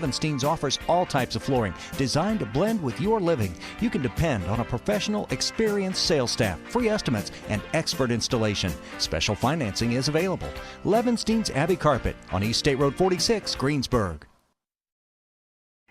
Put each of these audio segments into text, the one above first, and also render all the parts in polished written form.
Levenstein's offers all types of flooring designed to blend with your living. You can depend on a professional, experienced sales staff, free estimates, and expert installation. Special financing is available. Levenstein's Abbey Carpet on East State Road 46, Greensburg.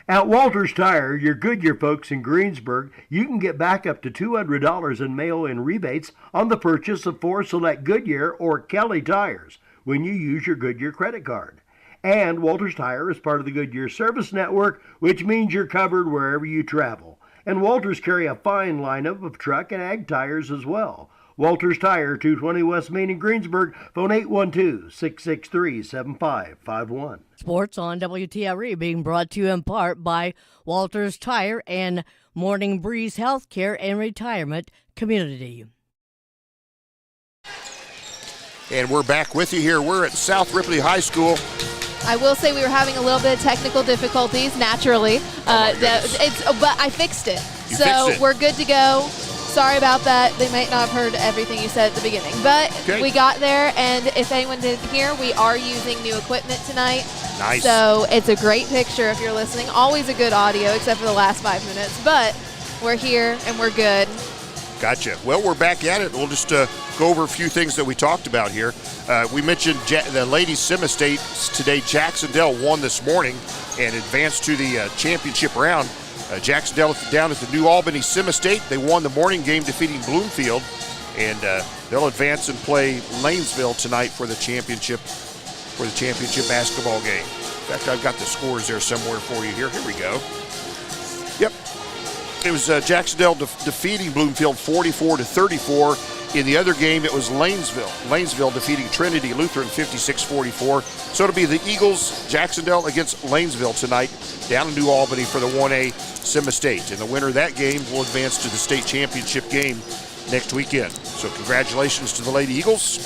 At Walters Tire, your Goodyear folks in Greensburg, you can get back up to $200 in mail-in rebates on the purchase of 4 select Goodyear or Kelly tires when you use your Goodyear credit card. And Walters Tire is part of the Goodyear Service Network, which means you're covered wherever you travel. And Walters carry a fine lineup of truck and ag tires as well. Walters Tire, 220 West Main in Greensburg, phone 812-663-7551. Sports on WTRE being brought to you in part by Walters Tire and Morning Breeze Healthcare and Retirement Community. And we're back with you here. We're at South Ripley High School. I will say we were having a little bit of technical difficulties, naturally. But I fixed it. You fixed it. We're good to go. Sorry about that. They might not have heard everything you said at the beginning. But we got there, and if anyone didn't hear, we are using new equipment tonight. Nice. So it's a great picture if you're listening. Always a good audio, except for the last 5 minutes. But we're here, and we're good. Gotcha. Well, we're back at it. We'll just go over a few things that we talked about here. We mentioned the ladies' semi-state today. Jacksonville won this morning and advanced to the championship round. Jacksonville down at the New Albany Semi-State. They won the morning game, defeating Bloomfield, and they'll advance and play Lanesville tonight for the championship basketball game. In fact, I've got the scores there somewhere for you here. Here we go. Yep. It was Jacksonville defeating Bloomfield 44-34. In the other game, it was Lanesville defeating Trinity Lutheran 56-44. So it'll be the Eagles, Jacksonville against Lanesville tonight down in New Albany for the 1A Semi-State. And the winner of that game will advance to the state championship game next weekend. So congratulations to the Lady Eagles.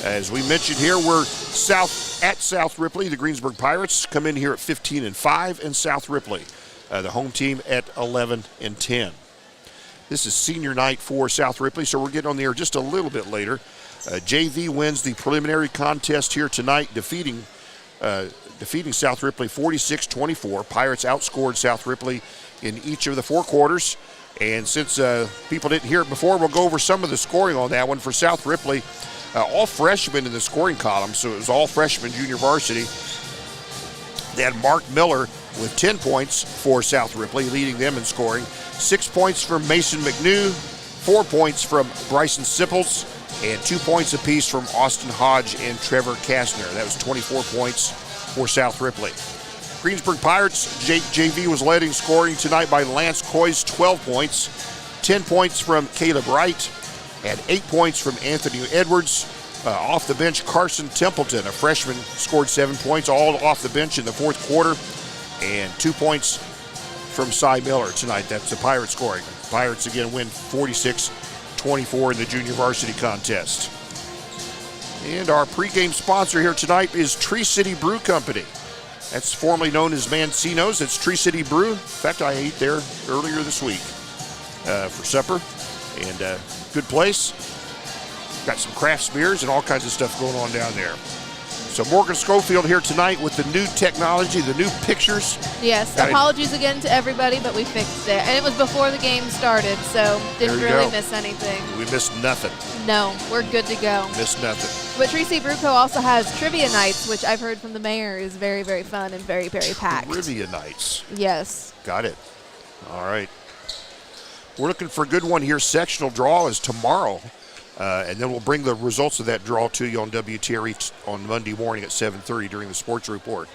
As we mentioned here, we're at South Ripley. The Greensburg Pirates come in here at 15-5, and South Ripley, the home team, at 11-10. This is senior night for South Ripley, so we're getting on the air just a little bit later. JV wins the preliminary contest here tonight, defeating South Ripley 46-24. Pirates outscored South Ripley in each of the 4 quarters. And since people didn't hear it before, we'll go over some of the scoring on that one. For South Ripley, all freshmen in the scoring column, so it was all freshmen junior varsity. They had Mark Miller with 10 points for South Ripley, leading them in scoring. 6 points from Mason McNew, 4 points from Bryson Sipples, and 2 points apiece from Austin Hodge and Trevor Kastner. That was 24 points for South Ripley. Greensburg Pirates, JV was led in scoring tonight by Lance Coy's 12 points, 10 points from Caleb Wright, and 8 points from Anthony Edwards. Off the bench, Carson Templeton, a freshman, scored 7 points, all off the bench in the 4th quarter, and 2 points from Cy Miller tonight. That's the Pirates scoring. Pirates again win 46-24 in the junior varsity contest. And our pregame sponsor here tonight is Tree City Brew Company. That's formerly known as Mancino's. It's Tree City Brew. In fact, I ate there earlier this week for supper. And good place. Got some craft beers and all kinds of stuff going on down there. So Morgan Schofield here tonight with the new technology, the new pictures. Yes, apologies again to everybody, but we fixed it. And it was before the game started, so didn't really miss anything. We missed nothing. No, we're good to go. Missed nothing. But Tracy Bruco also has trivia nights, which I've heard from the mayor is very, very fun and very, very packed. Trivia nights. Yes. Got it. All right. We're looking for a good one here. Sectional draw is tomorrow. And then we'll bring the results of that draw to you on WTRE on Monday morning at 7:30 during the sports report.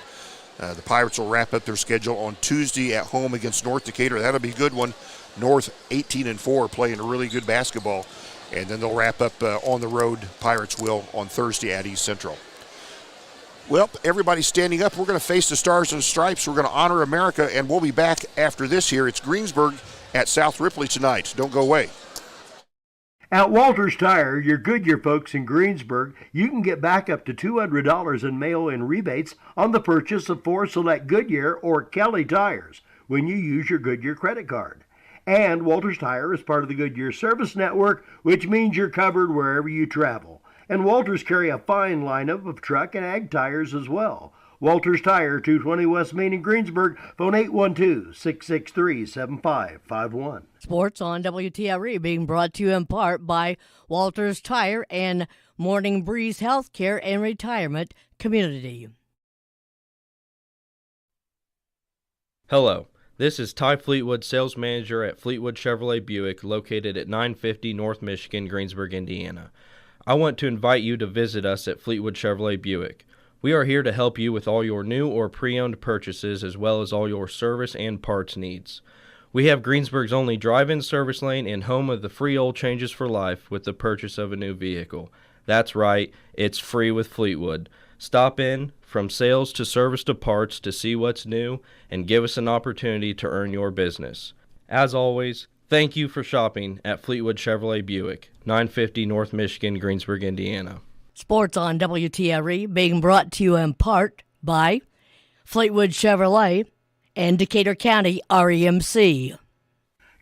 The Pirates will wrap up their schedule on Tuesday at home against North Decatur. That'll be a good one. North 18-4, playing really good basketball. And then they'll wrap up on the road, Pirates will, on Thursday at East Central. Well, everybody's standing up. We're going to face the Stars and Stripes. We're going to honor America, and we'll be back after this here. It's Greensburg at South Ripley tonight. Don't go away. At Walters Tire, your Goodyear folks in Greensburg, you can get back up to $200 in mail-in rebates on the purchase of 4 select Goodyear or Kelly tires when you use your Goodyear credit card. And Walters Tire is part of the Goodyear Service Network, which means you're covered wherever you travel. And Walters carry a fine lineup of truck and ag tires as well. Walters Tire, 220 West Main in Greensburg. Phone 812-663-7551. Sports on WTRE being brought to you in part by Walters Tire and Morning Breeze Healthcare and Retirement Community. Hello, this is Ty Fleetwood, sales manager at Fleetwood Chevrolet Buick, located at 950 North Michigan, Greensburg, Indiana. I want to invite you to visit us at Fleetwood Chevrolet Buick. We are here to help you with all your new or pre-owned purchases, as well as all your service and parts needs. We have Greensburg's only drive-in service lane and home of the free oil changes for life with the purchase of a new vehicle. That's right, it's free with Fleetwood. Stop in, from sales to service to parts, to see what's new and give us an opportunity to earn your business. As always, thank you for shopping at Fleetwood Chevrolet Buick, 950 North Michigan, Greensburg, Indiana. Sports on WTRE being brought to you in part by Fleetwood Chevrolet and Decatur County REMC.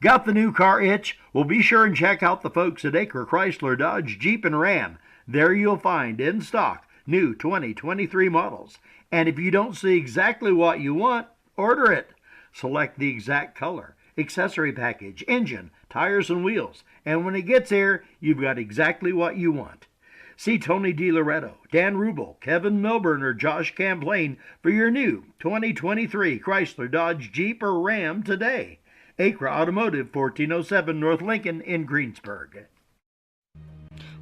Got the new car itch? Well, be sure and check out the folks at Acre Chrysler Dodge Jeep and Ram. There you'll find in stock new 2023 models. And if you don't see exactly what you want, order it. Select the exact color, accessory package, engine, tires, and wheels. And when it gets here, you've got exactly what you want. See Tony DiLoretto, Dan Rubel, Kevin Milburn, or Josh Camplain for your new 2023 Chrysler Dodge Jeep or Ram today. Acre Automotive, 1407 North Lincoln in Greensburg.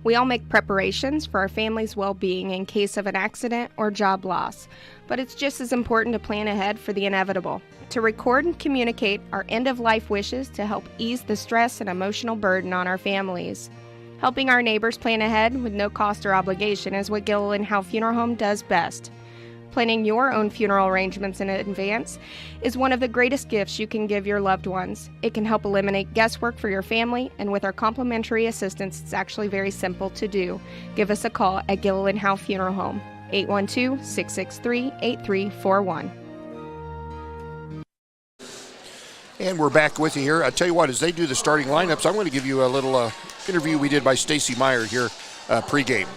We all make preparations for our family's well-being in case of an accident or job loss, but it's just as important to plan ahead for the inevitable, to record and communicate our end-of-life wishes to help ease the stress and emotional burden on our families. Helping our neighbors plan ahead with no cost or obligation is what Gilliland Howe Funeral Home does best. Planning your own funeral arrangements in advance is one of the greatest gifts you can give your loved ones. It can help eliminate guesswork for your family, and with our complimentary assistance, it's actually very simple to do. Give us a call at Gilliland Howe Funeral Home, 812-663-8341. And we're back with you here. I tell you what, as they do the starting lineups, I'm going to give you a little interview we did by Stacy Meyer here pregame.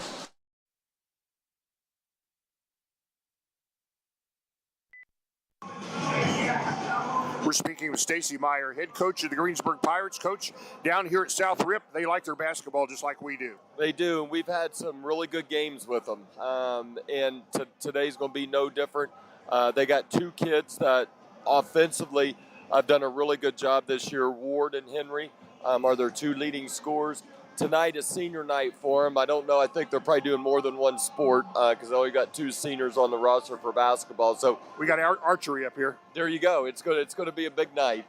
We're speaking with Stacy Meyer, head coach of the Greensburg Pirates. Coach, down here at South Rip, they like their basketball just like we do. They do, and we've had some really good games with them. And today's going to be no different. They got two kids that offensively have done a really good job this year. Ward and Henry are their two leading scorers. Tonight is senior night for them. I don't know. I think they're probably doing more than one sport because they only got two seniors on the roster for basketball. So we got archery up here. There you go. It's going to be a big night.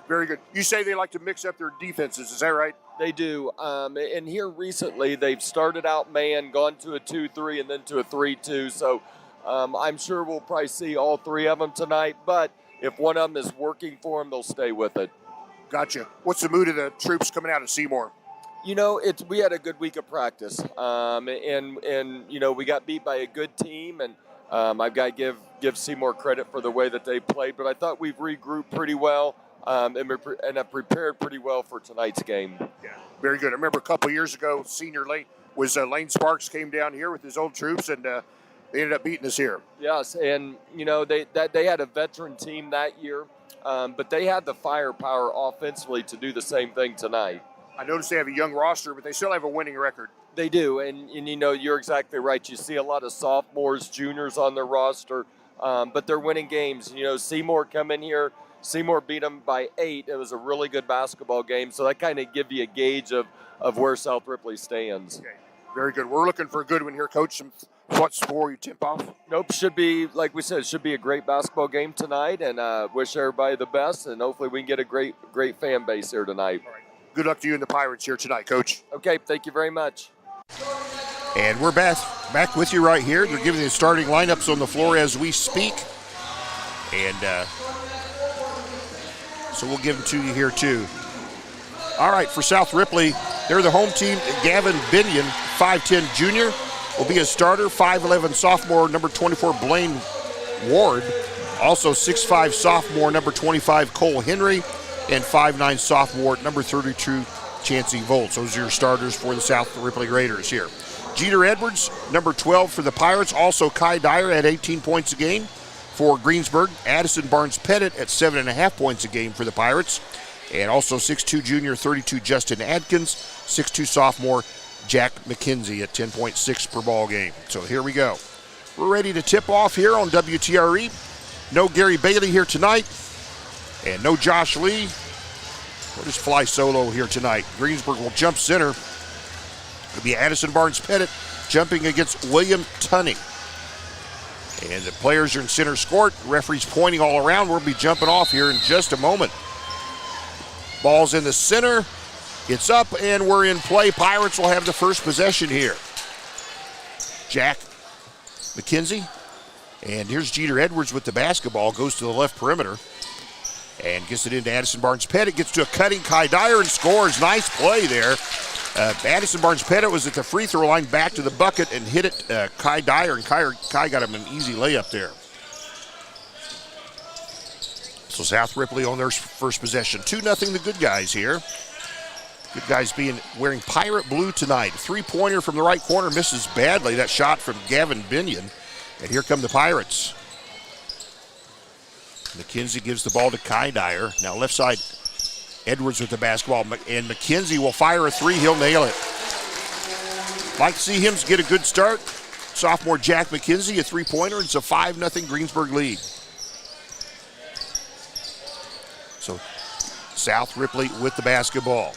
Very good. You say they like to mix up their defenses. Is that right? They do. And here recently they've started out man, gone to a 2-3, and then to a 3-2. So I'm sure we'll probably see all three of them tonight. But if one of them is working for them, they'll stay with it. Gotcha. What's the mood of the troops coming out of Seymour? You know, we had a good week of practice, and you know, we got beat by a good team, and I've got to give Seymour credit for the way that they played. But I thought we've regrouped pretty well, and have prepared pretty well for tonight's game. Yeah, very good. I remember a couple years ago, senior late was Lane Sparks came down here with his old troops, and they ended up beating us here. Yes, and you know they had a veteran team that year, but they had the firepower offensively to do the same thing tonight. I noticed they have a young roster, but they still have a winning record. They do, and you know, you're exactly right. You see a lot of sophomores, juniors on their roster, but they're winning games. You know, Seymour come in here. Seymour beat them by 8. It was a really good basketball game, so that kind of give you a gauge of where South Ripley stands. Okay. Very good. We're looking for a good one here, Coach. What score you tip off? Nope, should be, like we said, should be a great basketball game tonight, and wish everybody the best, and hopefully we can get a great fan base here tonight. All right. Good luck to you and the Pirates here tonight, Coach. Okay, thank you very much. And we're back with you right here. They're giving the starting lineups on the floor as we speak. And so we'll give them to you here, too. All right, for South Ripley, they're the home team. Gavin Binion, 5'10 junior, will be a starter. 5'11 sophomore, number 24, Blaine Ward. Also 6'5 sophomore, number 25, Cole Henry. And 5'9 sophomore, number 32, Chancey Volts. Those are your starters for the South Ripley Raiders here. Jeter Edwards, number 12 for the Pirates. Also Kai Dyer at 18 points a game for Greensburg. Addison Barnes-Pettit at 7.5 points a game for the Pirates. And also 6'2 junior, 32 Justin Adkins, 6'2 sophomore Jack McKenzie at 10.6 per ball game. So here we go. We're ready to tip off here on WTRE. No Gary Bailey here tonight, and no Josh Lee. We'll just fly solo here tonight. Greensburg will jump center. It'll be Addison Barnes-Pettit jumping against William Tunney. And the players are in center court. Referees pointing all around. We'll be jumping off here in just a moment. Ball's in the center. It's up, and we're in play. Pirates will have the first possession here. Jack McKenzie. And here's Jeter Edwards with the basketball. Goes to the left perimeter. And gets it into Addison Barnes-Pettit. Gets to a cutting Kai Dyer and scores. Nice play there. Addison Barnes-Pettit was at the free throw line, back to the bucket, and hit it Kai Dyer. And Kai got him an easy layup there. So South Ripley on their first possession. 2-0 the good guys here. Good guys wearing pirate blue tonight. Three-pointer from the right corner misses badly. That shot from Gavin Binion. And here come the Pirates. McKenzie gives the ball to Kai Dyer. Now left side, Edwards with the basketball. And McKenzie will fire a three. He'll nail it. Like to see him get a good start. Sophomore Jack McKenzie, a three-pointer. It's a 5-0 Greensburg lead. So South Ripley with the basketball.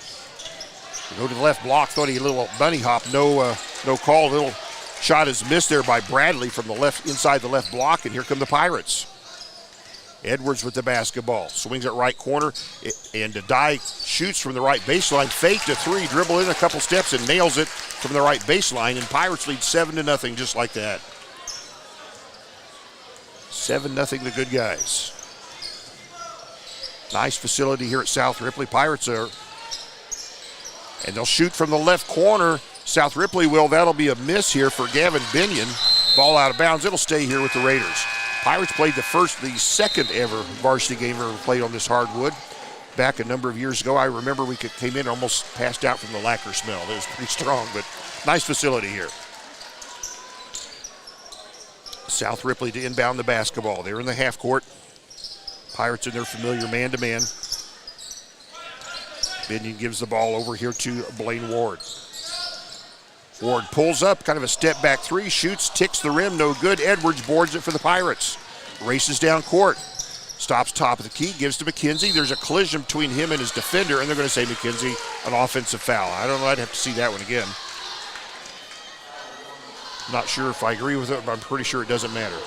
Go to the left block, thought he had a little bunny hop. No call. Little shot is missed there by Bradley from the left, inside the left block, and here come the Pirates. Edwards with the basketball. Swings at right corner, and Dye shoots from the right baseline. Faked a three, dribble in a couple steps, and nails it from the right baseline, and Pirates lead 7-0 just like that. 7-0 the good guys. Nice facility here at South Ripley. Pirates are, and they'll shoot from the left corner. South Ripley will. That'll be a miss here for Gavin Binion. Ball out of bounds. It'll stay here with the Raiders. Pirates played the second ever varsity game ever played on this hardwood. Back a number of years ago, I remember we came in and almost passed out from the lacquer smell. It was pretty strong, but nice facility here. South Ripley to inbound the basketball. They're in the half court. Pirates in their familiar man-to-man. Binion gives the ball over here to Blaine Ward. Ward pulls up, kind of a step back three, shoots, ticks the rim, no good. Edwards boards it for the Pirates. Races down court. Stops top of the key, gives to McKenzie. There's a collision between him and his defender, and they're going to say McKenzie an offensive foul. I don't know, I'd have to see that one again. Not sure if I agree with it, but I'm pretty sure it doesn't matter.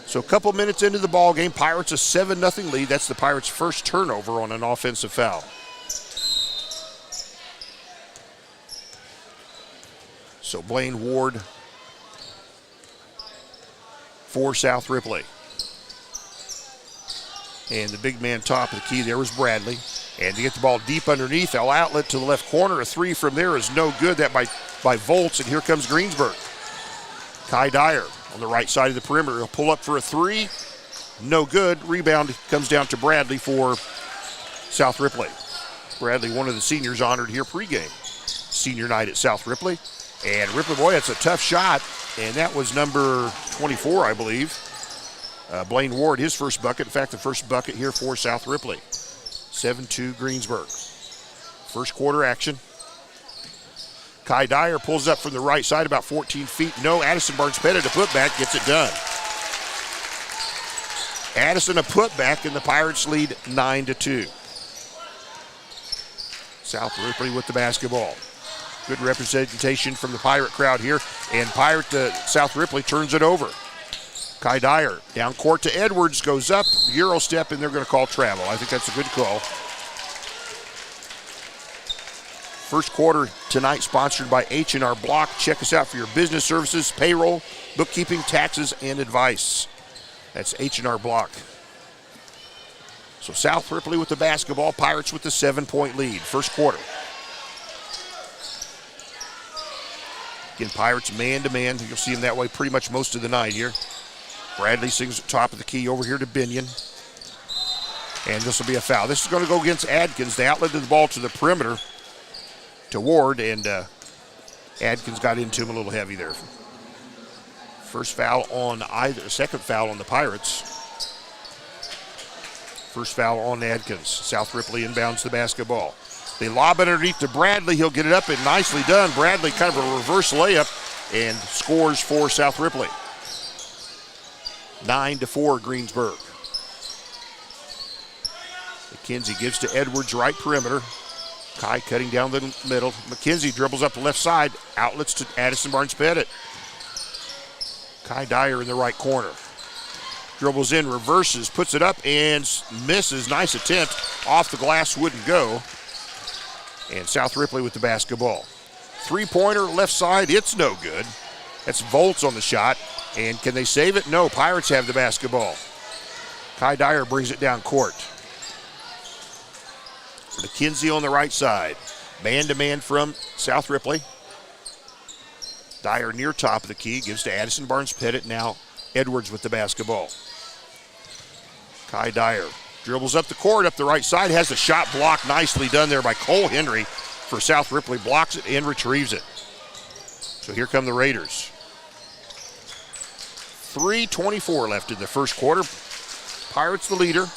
So a couple minutes into the ball game, Pirates a 7-0 lead. That's the Pirates' first turnover on an offensive foul. So Blaine Ward for South Ripley. And the big man top of the key there was Bradley. And to get the ball deep underneath, L outlet to the left corner. A three from there is no good. That by Volts, and here comes Greensburg. Kai Dyer on the right side of the perimeter. He'll pull up for a three. No good. Rebound comes down to Bradley for South Ripley. Bradley, one of the seniors honored here pregame. Senior night at South Ripley. And Ripley, boy, that's a tough shot. And that was number 24, I believe. Blaine Ward, his first bucket. In fact, the first bucket here for South Ripley. 7-2 Greensburg. First quarter action. Kai Dyer pulls up from the right side about 14 feet. No, Addison Barnes-Pettit, a putback, gets it done. Addison a putback, and the Pirates lead 9-2. South Ripley with the basketball. Good representation from the Pirate crowd here. And South Ripley turns it over. Kai Dyer down court to Edwards, goes up, Euro step, and they're going to call travel. I think that's a good call. First quarter tonight sponsored by H&R Block. Check us out for your business services, payroll, bookkeeping, taxes, and advice. That's H&R Block. So South Ripley with the basketball, Pirates with the 7-point lead. First quarter. Again, Pirates man-to-man. You'll see them that way pretty much most of the night here. Bradley sings at top of the key over here to Binion. And this will be a foul. This is going to go against Adkins. They outlet the ball to the perimeter to Ward, and Adkins got into him a little heavy there. First foul on second foul on the Pirates. First foul on Adkins. South Ripley inbounds the basketball. They lob it underneath to Bradley. He'll get it up and nicely done. Bradley kind of a reverse layup and scores for South Ripley. 9-4 Greensburg. McKenzie gives to Edwards, right perimeter. Kai cutting down the middle. McKenzie dribbles up the left side. Outlets to Addison Barnes-Pettit. Kai Dyer in the right corner. Dribbles in, reverses, puts it up, and misses. Nice attempt. Off the glass, wouldn't go. And South Ripley with the basketball. Three-pointer, left side, it's no good. That's Volts on the shot. And can they save it? No, Pirates have the basketball. Kai Dyer brings it down court. McKenzie on the right side. Man-to-man from South Ripley. Dyer near top of the key, gives to Addison Barnes-Pettit. Now Edwards with the basketball. Kai Dyer dribbles up the court, up the right side, has the shot blocked. Nicely done there by Cole Henry for South Ripley. Blocks it and retrieves it. So here come the Raiders. 3:24 left in the first quarter. Pirates the leader.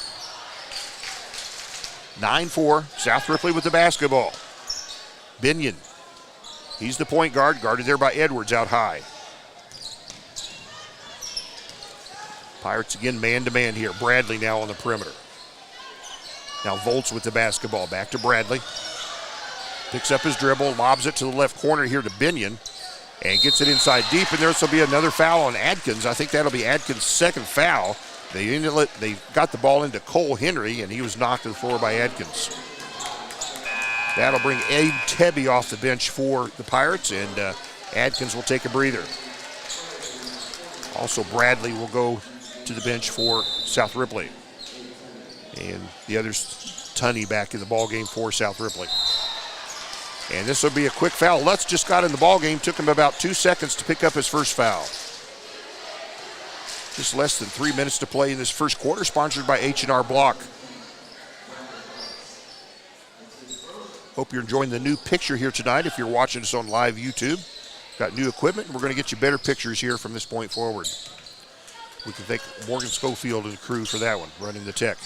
9-4, South Ripley with the basketball. Binion, he's the point guard, guarded there by Edwards out high. Pirates again man-to-man here. Bradley now on the perimeter. Now Volts with the basketball. Back to Bradley. Picks up his dribble, lobs it to the left corner here to Binion, and gets it inside deep, and there's will be another foul on Adkins. I think that'll be Adkins' second foul. They got the ball into Cole Henry, and he was knocked to the floor by Adkins. That'll bring Abe Tebby off the bench for the Pirates, and Adkins will take a breather. Also, Bradley will go to the bench for South Ripley. And the other's Tunney back in the ballgame for South Ripley. And this will be a quick foul. Lutz just got in the ballgame, took him about 2 seconds to pick up his first foul. Just less than 3 minutes to play in this first quarter, sponsored by H&R Block. Hope you're enjoying the new picture here tonight if you're watching us on live YouTube. Got new equipment, and we're going to get you better pictures here from this point forward. We can thank Morgan Schofield and the crew for that one, running the tech.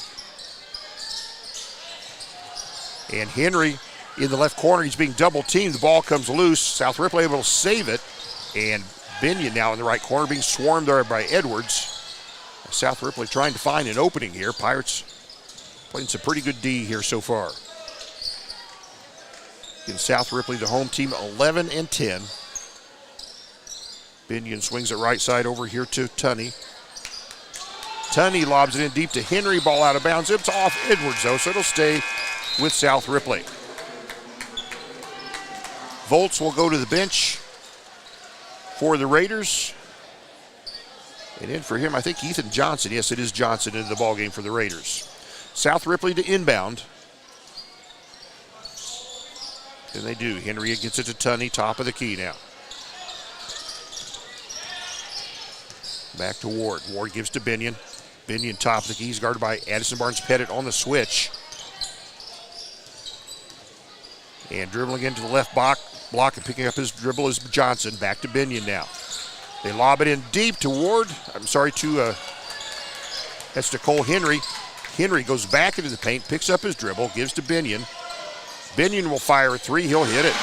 And Henry in the left corner, he's being double teamed. The ball comes loose. South Ripley able to save it. And Binion now in the right corner, being swarmed there by Edwards. South Ripley trying to find an opening here. Pirates playing some pretty good D here so far. In South Ripley, the home team, 11-10. Binion swings it right side over here to Tunney. Tunney lobs it in deep to Henry. Ball out of bounds. It's off Edwards, though, so it'll stay with South Ripley. Volts will go to the bench for the Raiders. And in for him, I think Ethan Johnson. Yes, it is Johnson into the ballgame for the Raiders. South Ripley to inbound. And they do. Henry gets it to Tunney, top of the key now. Back to Ward. Ward gives to Binion. Binion top of the key. He's guarded by Addison Barnes-Pettit on the switch. And dribbling into the left block and picking up his dribble is Johnson. Back to Binion now. They lob it in deep to Ward. That's to Cole Henry. Henry goes back into the paint, picks up his dribble, gives to Binion. Binion will fire a three. He'll hit it.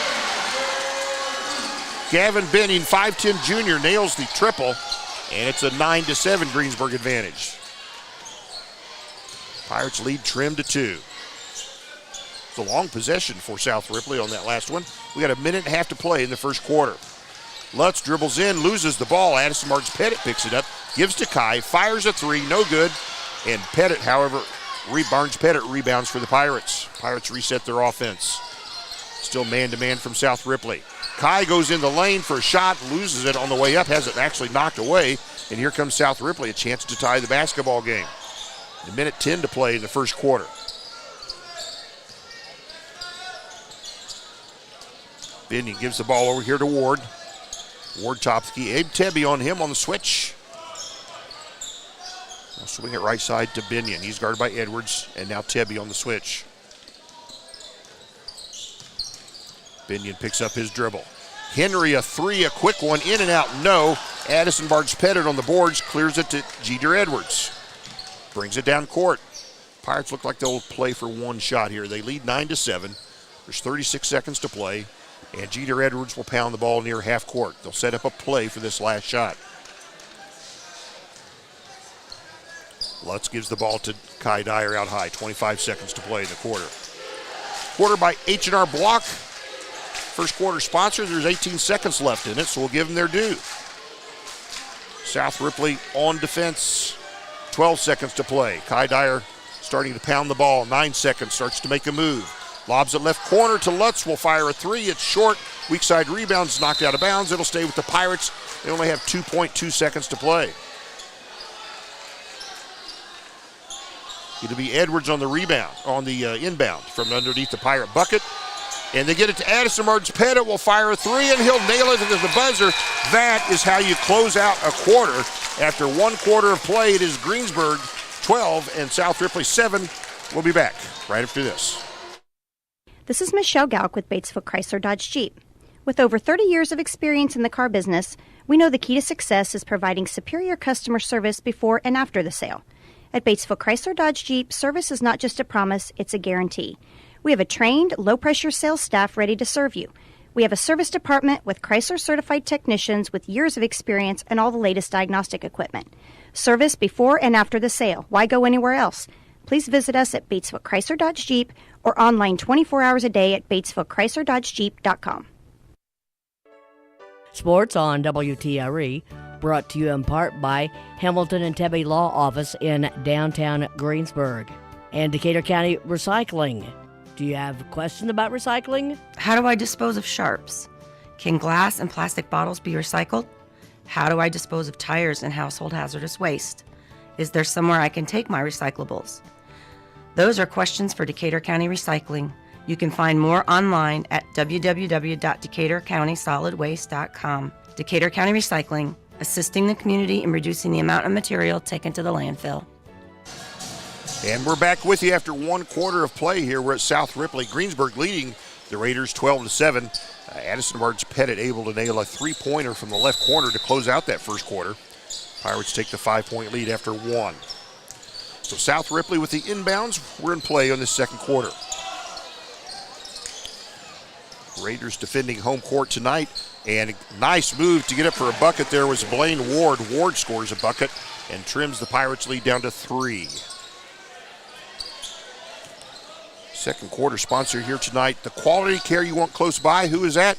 Gavin Binion, 5'10 junior, nails the triple, and it's a 9-7 Greensburg advantage. Pirates lead trimmed to 2. It's a long possession for South Ripley on that last one. We got a minute and a half to play in the first quarter. Lutz dribbles in, loses the ball. Addison Barnes-Pettit picks it up, gives to Kai, fires a three, no good. And Pettit, however, Barnes-Pettit rebounds for the Pirates. Pirates reset their offense. Still man-to-man from South Ripley. Kai goes in the lane for a shot, loses it on the way up, has it actually knocked away. And here comes South Ripley, a chance to tie the basketball game. A minute 10 to play in the first quarter. Binion gives the ball over here to Ward. Ward tops the key. Abe Tebby on him on the switch. I'll swing it right side to Binion. He's guarded by Edwards, and now Tebby on the switch. Binion picks up his dribble. Henry a three, a quick one, in and out, no. Addison Barnes-Pettit on the boards, clears it to Jeter Edwards. Brings it down court. Pirates look like they'll play for one shot here. They lead 9-7. There's 36 seconds to play, and Jeter Edwards will pound the ball near half court. They'll set up a play for this last shot. Lutz gives the ball to Kai Dyer out high. 25 seconds to play in the quarter. Quarter by H&R Block. First quarter sponsor. There's 18 seconds left in it, so we'll give them their due. South Ripley on defense. 12 seconds to play. Kai Dyer starting to pound the ball. 9 seconds, starts to make a move. Lobs it left corner to Lutz. Will fire a three. It's short. Weak side rebounds, knocked out of bounds. It'll stay with the Pirates. They only have 2.2 seconds to play. It'll be Edwards on the rebound, on the inbound from underneath the Pirate bucket. And they get it to Addison Barnes-Pettit. Will fire a three, and he'll nail it into the buzzer. That is how you close out a quarter. After one quarter of play, it is Greensburg 12 and South Ripley 7. We'll be back right after this. This is Michelle Galk with Batesville Chrysler Dodge Jeep. With over 30 years of experience in the car business, we know the key to success is providing superior customer service before and after the sale. At Batesville Chrysler Dodge Jeep, service is not just a promise, it's a guarantee. We have a trained, low-pressure sales staff ready to serve you. We have a service department with Chrysler-certified technicians with years of experience and all the latest diagnostic equipment. Service before and after the sale. Why go anywhere else? Please visit us at Batesville Chrysler Dodge Jeep or online 24 hours a day at BatesvilleChryslerDodgeJeep.com. Sports on WTRE, brought to you in part by Hamilton and Tebby Law Office in downtown Greensburg and Decatur County Recycling. Do you have a question about recycling? How do I dispose of sharps? Can glass and plastic bottles be recycled? How do I dispose of tires and household hazardous waste? Is there somewhere I can take my recyclables? Those are questions for Decatur County Recycling. You can find more online at www.decaturcountysolidwaste.com. Decatur County Recycling, assisting the community in reducing the amount of material taken to the landfill. And we're back with you after one quarter of play here. We're at South Ripley. Greensburg leading the Raiders 12-7. Addison Barnes-Pettit able to nail a three-pointer from the left corner to close out that first quarter. Pirates take the 5-point lead after one. So South Ripley with the inbounds. We're in play on this second quarter. Raiders defending home court tonight. And a nice move to get up for a bucket there was Blaine Ward. Ward scores a bucket and trims the Pirates' lead down to 3. Second quarter sponsor here tonight. The quality care you want close by. Who is that?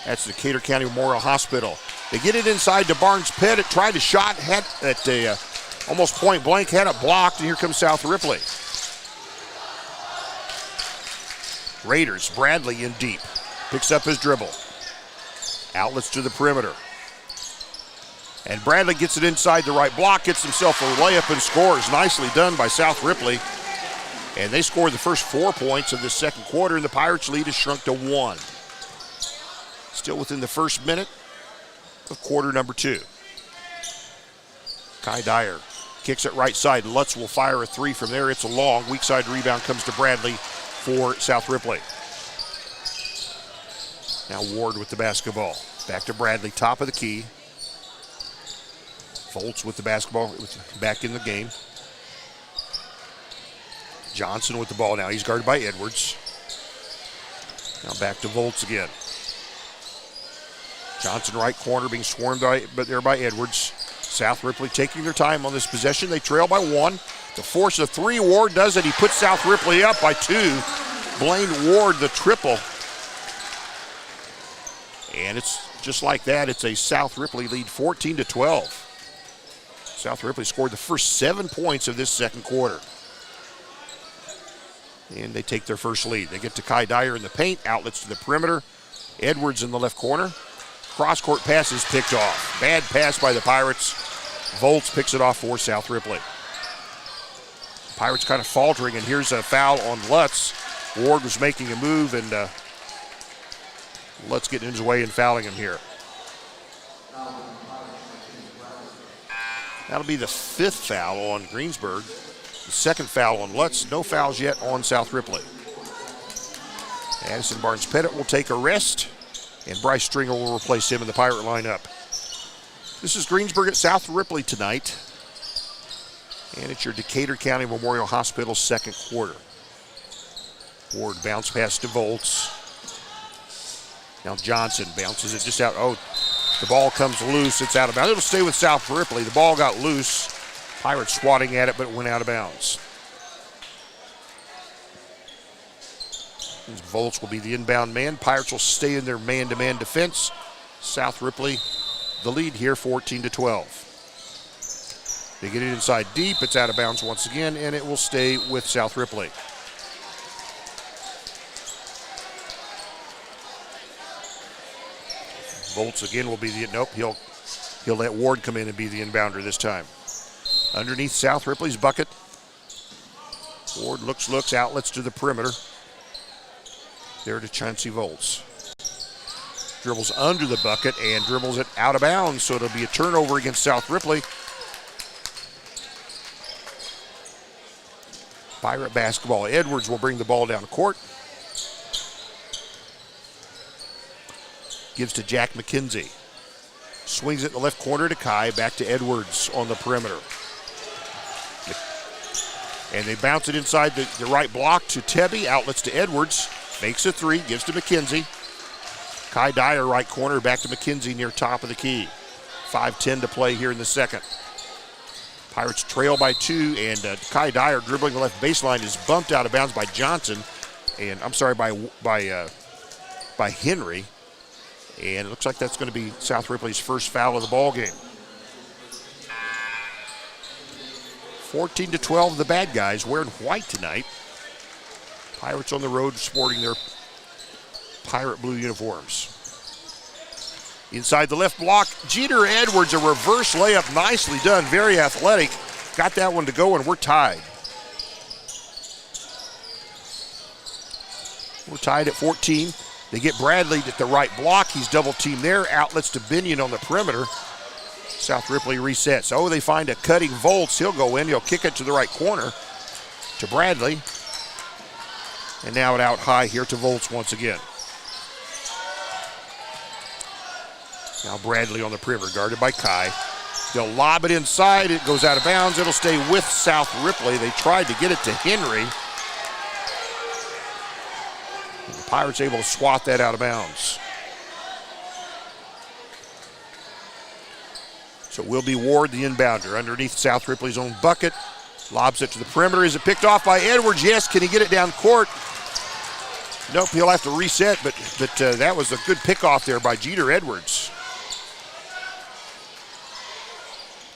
That's the Decatur County Memorial Hospital. They get it inside to Barnes-Pettit. Tried to shot. Had at almost point blank. Had it blocked. And here comes South Ripley. Raiders. Bradley in deep. Picks up his dribble. Outlets to the perimeter. And Bradley gets it inside the right block. Gets himself a layup and scores. Nicely done by South Ripley. And they scored the first 4 points of this second quarter, and the Pirates' lead has shrunk to 1. Still within the first minute of quarter number 2. Kai Dyer kicks it right side. Lutz will fire a three from there. It's a long. Weak side rebound comes to Bradley for South Ripley. Now Ward with the basketball. Back to Bradley, top of the key. Foltz with the basketball, back in the game. Johnson with the ball now. He's guarded by Edwards. Now back to Volts again. Johnson right corner being swarmed there by Edwards. South Ripley taking their time on this possession. They trail by 1. To force a three, Ward does it. He puts South Ripley up by 2. Blaine Ward the triple. And it's just like that. It's a South Ripley lead 14-12. South Ripley scored the first 7 points of this second quarter. And they take their first lead. They get to Kai Dyer in the paint. Outlets to the perimeter. Edwards in the left corner. Cross-court pass is picked off. Bad pass by the Pirates. Volts picks it off for South Ripley. Pirates kind of faltering, and here's a foul on Lutz. Ward was making a move, and Lutz getting in his way and fouling him here. That'll be the 5th foul on Greensburg. The 2nd foul on Lutz. No fouls yet on South Ripley. Addison Barnes-Pettit will take a rest. And Bryce Stringer will replace him in the Pirate lineup. This is Greensburg at South Ripley tonight. And it's your Decatur County Memorial Hospital second quarter. Ward bounce pass to Volts. Now Johnson bounces it just out. Oh, the ball comes loose. It's out of bounds. It'll stay with South Ripley. The ball got loose. Pirates swatting at it, but it went out of bounds. Volts will be the inbound man. Pirates will stay in their man-to-man defense. South Ripley, the lead here, 14-12. They get it inside deep. It's out of bounds once again, and it will stay with South Ripley. Volts again will be the, nope, he'll let Ward come in and be the inbounder this time. Underneath South Ripley's bucket. Ward looks, outlets to the perimeter. There to Chauncey Volts. Dribbles under the bucket and dribbles it out of bounds, so it'll be a turnover against South Ripley. Pirate basketball. Edwards will bring the ball down court. Gives to Jack McKenzie. Swings it in the left corner to Kai. Back to Edwards on the perimeter. And they bounce it inside the right block to Tebby. Outlets to Edwards. Makes a three. Gives to McKenzie. Kai Dyer right corner. Back to McKenzie near top of the key. 5:10 to play here in the second. Pirates trail by 2, and Kai Dyer dribbling the left baseline is bumped out of bounds by Johnson. And I'm sorry, by Henry. And it looks like that's going to be South Ripley's first foul of the ball game. 14-12, the bad guys wearing white tonight. Pirates on the road sporting their pirate blue uniforms. Inside the left block, Jeter Edwards, a reverse layup, nicely done, very athletic. Got that one to go, and we're tied. We're tied at 14. They get Bradley at the right block. He's double teamed there. Outlets to Binion on the perimeter. South Ripley resets. Oh, they find a cutting Volts. He'll go in. He'll kick it to the right corner to Bradley. And now it out high here to Volts once again. Now Bradley on the perimeter, guarded by Kai. They'll lob it inside. It goes out of bounds. It'll stay with South Ripley. They tried to get it to Henry. The Pirates able to swat that out of bounds. So it will be Ward, the inbounder, underneath South Ripley's own bucket. Lobs it to the perimeter. Is it picked off by Edwards? Yes. Can he get it down court? Nope, he'll have to reset, but that was a good pickoff there by Jeter Edwards.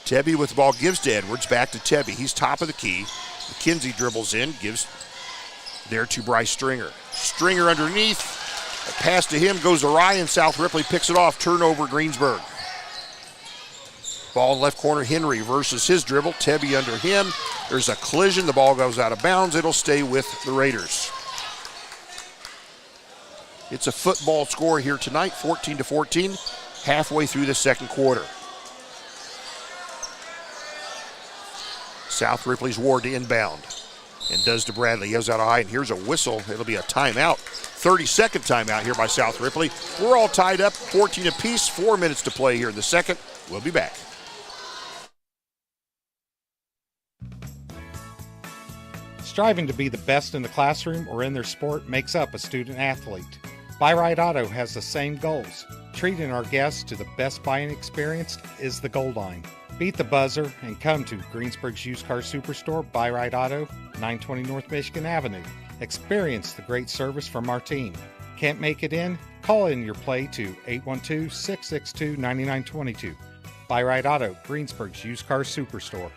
Tebby with the ball, gives to Edwards, back to Tebby. He's top of the key. McKenzie dribbles in, gives there to Bryce Stringer. Stringer underneath, a pass to him, goes awry, and South Ripley picks it off. Turnover, Greensburg. Ball in left corner, Henry versus his dribble. Tebby under him. There's a collision, the ball goes out of bounds. It'll stay with the Raiders. It's a football score here tonight, 14-14, halfway through the second quarter. South Ripley's Ward to inbound and does to Bradley. He goes out high, and here's a whistle. It'll be a timeout. 30-second timeout here by South Ripley. We're all tied up, 14 apiece, 4 minutes to play here in the second. We'll be back. Striving to be the best in the classroom or in their sport makes up a student athlete. Buy Right Auto has the same goals. Treating our guests to the best buying experience is the goal line. Beat the buzzer and come to Greensburg's Used Car Superstore, Buy Right Auto, 920 North Michigan Avenue. Experience the great service from our team. Can't make it in? Call in your play to 812-662-9922. Buy Right Auto, Greensburg's Used Car Superstore.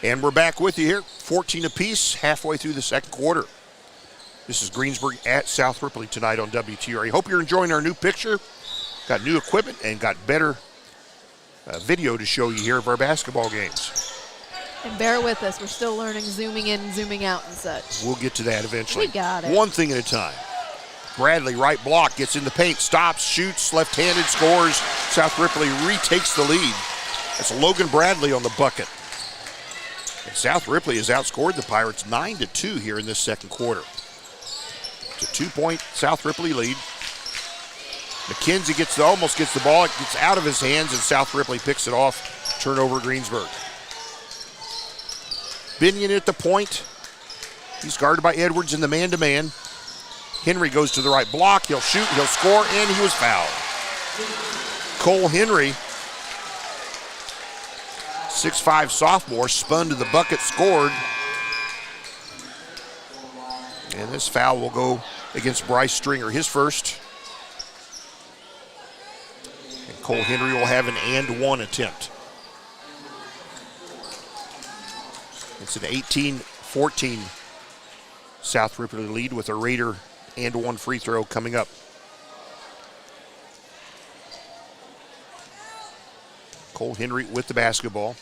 And we're back with you here, 14 apiece, halfway through the second quarter. This is Greensburg at South Ripley tonight on WTRA. Hope you're enjoying our new picture. Got new equipment and got better video to show you here of our basketball games. And bear with us, we're still learning zooming in and zooming out and such. We'll get to that eventually. We got it. One thing at a time. Bradley, right block, gets in the paint, stops, shoots, left-handed, scores. South Ripley retakes the lead. That's Logan Bradley on the bucket. And South Ripley has outscored the Pirates 9-2 here in this second quarter. It's a 2-point South Ripley lead. McKenzie almost gets the ball. It gets out of his hands, and South Ripley picks it off. Turnover, Greensburg. Binion at the point. He's guarded by Edwards in the man-to-man. Henry goes to the right block. He'll shoot, he'll score, and he was fouled. Cole Henry, 6'5" sophomore, spun to the bucket, scored. And this foul will go against Bryce Stringer, his first. And Cole Henry will have an and-one attempt. It's an 18-14 South Ripley lead with a Raider and-one free throw coming up. Cole Henry with the basketball.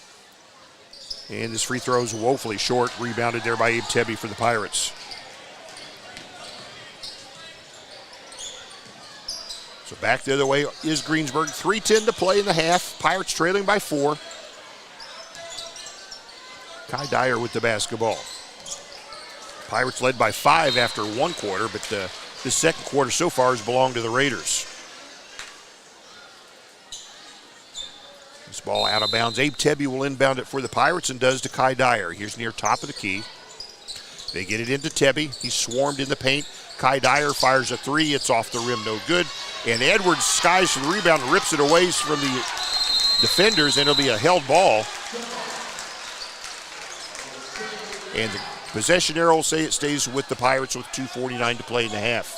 And this free throw is woefully short. Rebounded there by Abe Tebby for the Pirates. So back the other way is Greensburg. 3:10 to play in the half. Pirates trailing by 4. Kai Dyer with the basketball. Pirates led by 5 after one quarter, but the second quarter so far has belonged to the Raiders. This ball out of bounds. Abe Tebby will inbound it for the Pirates and does to Kai Dyer. Here's near top of the key. They get it into Tebby. He's swarmed in the paint. Kai Dyer fires a 3. It's off the rim, no good. And Edwards skies for the rebound and rips it away from the defenders, and it'll be a held ball. And the possession arrow will say it stays with the Pirates with 2:49 to play in the half.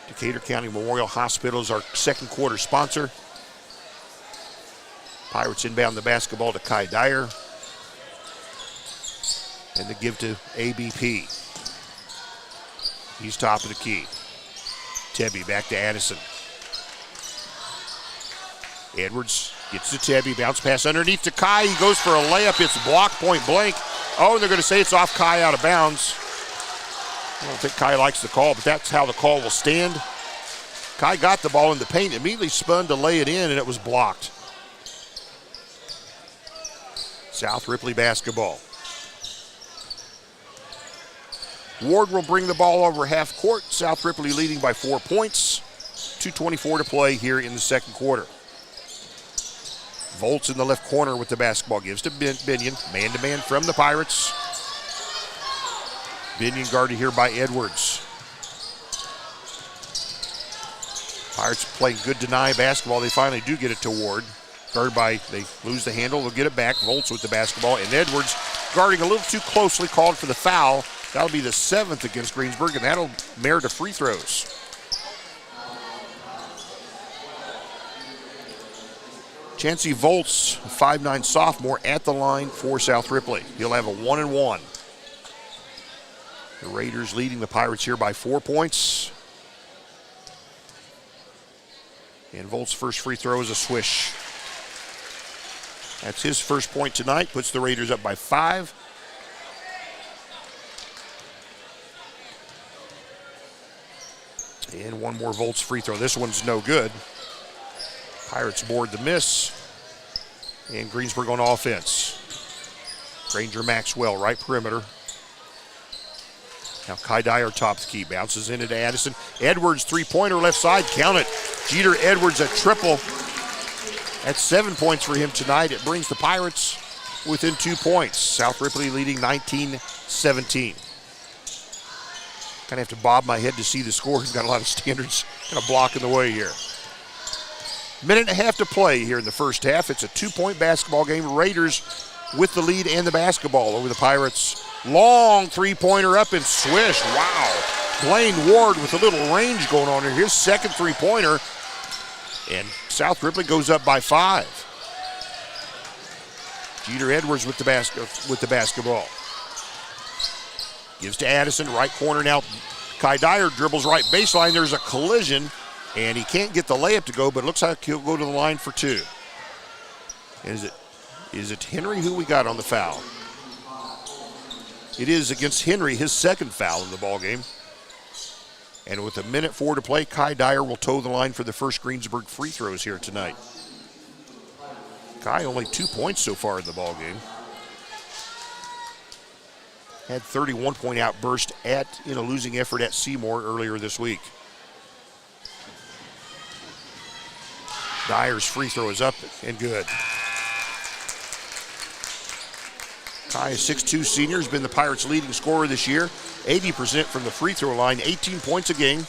Decatur County Memorial Hospital is our second quarter sponsor. Pirates inbound the basketball to Kai Dyer. And the give to ABP. He's top of the key. Tebby back to Addison. Edwards gets to Tebby, bounce pass underneath to Kai. He goes for a layup. It's blocked point blank. Oh, they're going to say it's off Kai out of bounds. I don't think Kai likes the call, but that's how the call will stand. Kai got the ball in the paint, immediately spun to lay it in, and it was blocked. South Ripley basketball. Ward will bring the ball over half court. South Ripley leading by 4 points. 2:24 to play here in the second quarter. Volts in the left corner with the basketball. Gives to Binion. Man-to-man from the Pirates. Binion guarded here by Edwards. Pirates playing good deny basketball. They finally do get it to Ward. Guarded by, they lose the handle. They'll get it back. Volts with the basketball. And Edwards guarding a little too closely, called for the foul. That'll be the 7th against Greensburg, and that'll merit to free throws. Chancey Volts, 5'9" sophomore, at the line for South Ripley. He'll have a 1-and-1. The Raiders leading the Pirates here by 4 points. And Volts' first free throw is a swish. That's his first point tonight, puts the Raiders up by 5. And one more Volts free throw. This one's no good. Pirates board the miss. And Greensburg on offense. Granger Maxwell, right perimeter. Now Kai Dyer tops the key. Bounces in it to Addison. Edwards, three-pointer left side. Count it. Jeter Edwards a triple. That's 7 points for him tonight. It brings the Pirates within 2 points. South Ripley leading 19-17. Kind of have to bob my head to see the score. He's got a lot of standards kind of blocking the way here. Minute and a half to play here in the first half. It's a 2-point basketball game. Raiders with the lead and the basketball over the Pirates. Long three-pointer up and swish. Wow. Blaine Ward with a little range going on here. His second three-pointer. And South Ripley goes up by 5. Jeter Edwards with the basketball. Gives to Addison, right corner now. Kai Dyer dribbles right baseline. There's a collision, and he can't get the layup to go, but it looks like he'll go to the line for 2. Is it Henry who we got on the foul? It is against Henry, his second foul in the ballgame. And with 1:04 to play, Kai Dyer will toe the line for the first Greensburg free throws here tonight. Kai only 2 points so far in the ballgame. Had 31-point outburst in a losing effort at Seymour earlier this week. Dyer's free throw is up and good. Kai, a 6'2 senior, has been the Pirates' leading scorer this year. 80% from the free throw line, 18 points a game.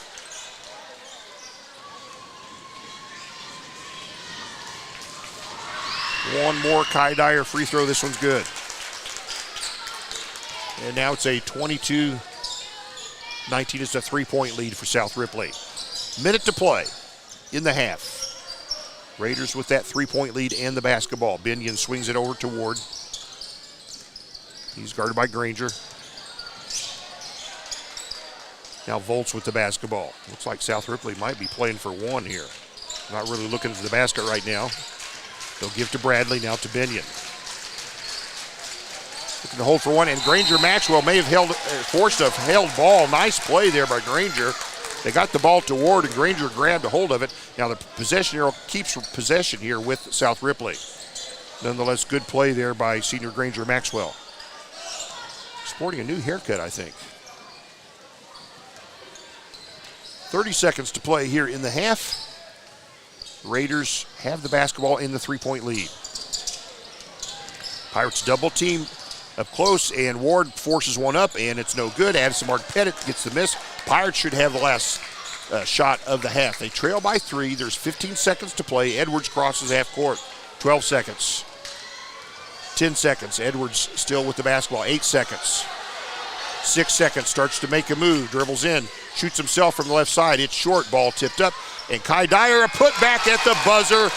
One more Kai Dyer free throw. This one's good. And now it's a 22-19. It's a 3-point lead for South Ripley. Minute to play in the half. Raiders with that 3-point lead and the basketball. Binion swings it over to Ward. He's guarded by Granger. Now Volts with the basketball. Looks like South Ripley might be playing for one here. Not really looking for the basket right now. They'll give to Bradley, now to Binion. Looking to hold for one, and Granger Maxwell may have forced a held ball. Nice play there by Granger. They got the ball to Ward, and Granger grabbed a hold of it. Now the possession arrow keeps possession here with South Ripley. Nonetheless, good play there by senior Granger Maxwell. Sporting a new haircut, I think. 30 seconds to play here in the half. Raiders have the basketball in the 3-point lead. Pirates double team up close, and Ward forces one up, and it's no good. Addison Mark-Pettit gets the miss. Pirates should have the last shot of the half. They trail by 3. There's 15 seconds to play. Edwards crosses half court. 12 seconds. 10 seconds. Edwards still with the basketball. 8 seconds. 6 seconds. Starts to make a move. Dribbles in. Shoots himself from the left side. It's short. Ball tipped up. And Kai Dyer, a putback at the buzzer.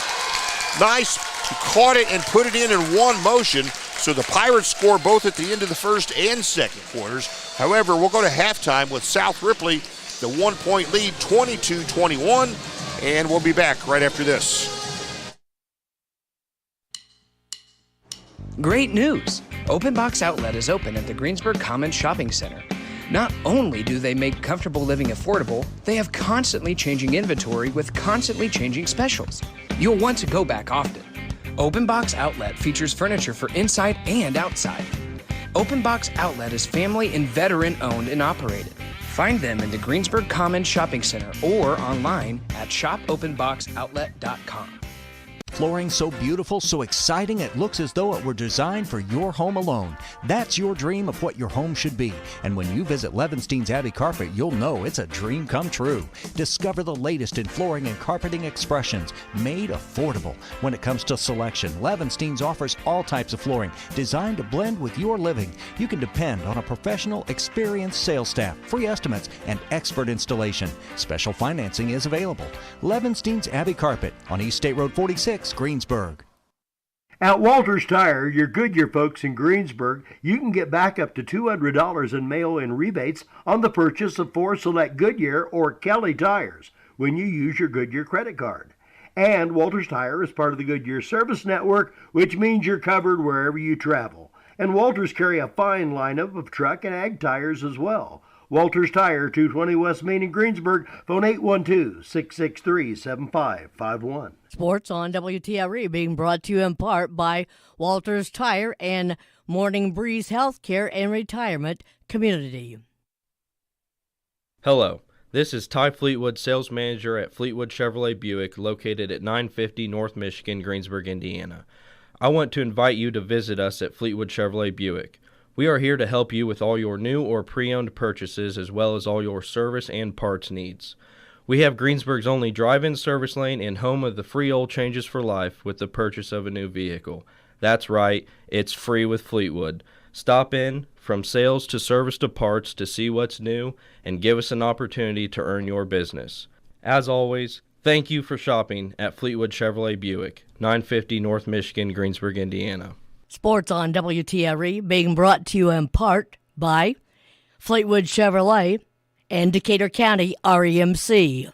Nice. He caught it and put it in one motion. So the Pirates score both at the end of the first and second quarters. However, we'll go to halftime with South Ripley, the 1-point lead, 22-21. And we'll be back right after this. Great news! Open Box Outlet is open at the Greensburg Commons Shopping Center. Not only do they make comfortable living affordable, they have constantly changing inventory with constantly changing specials. You'll want to go back often. Open Box Outlet features furniture for inside and outside. Open Box Outlet is family and veteran owned and operated. Find them in the Greensburg Commons Shopping Center or online at shopopenboxoutlet.com. Flooring so beautiful, so exciting, it looks as though it were designed for your home alone. That's your dream of what your home should be. And when you visit Levenstein's Abbey Carpet, you'll know it's a dream come true. Discover the latest in flooring and carpeting expressions, made affordable. When it comes to selection, Levenstein's offers all types of flooring designed to blend with your living. You can depend on a professional, experienced sales staff, free estimates, and expert installation. Special financing is available. Levenstein's Abbey Carpet on East State Road 46, Greensburg. At Walters Tire, your Goodyear folks in Greensburg, you can get back up to $200 in mail-in rebates on the purchase of 4 select Goodyear or Kelly tires when you use your Goodyear credit card. And Walters Tire is part of the Goodyear Service Network, which means you're covered wherever you travel. And Walters carry a fine lineup of truck and ag tires as well. Walters Tire, 220 West Main in Greensburg. Phone 812-663-7551. Sports on WTRE being brought to you in part by Walters Tire and Morning Breeze Healthcare and Retirement Community. Hello, this is Ty Fleetwood, sales manager at Fleetwood Chevrolet Buick, located at 950 North Michigan, Greensburg, Indiana. I want to invite you to visit us at Fleetwood Chevrolet Buick. We are here to help you with all your new or pre-owned purchases as well as all your service and parts needs. We have Greensburg's only drive-in service lane and home of the free oil changes for life with the purchase of a new vehicle. That's right, it's free with Fleetwood. Stop in, from sales to service to parts, to see what's new and give us an opportunity to earn your business. As always, thank you for shopping at Fleetwood Chevrolet Buick, 950 North Michigan, Greensburg, Indiana. Sports on WTRE being brought to you in part by Fleetwood Chevrolet and Decatur County REMC.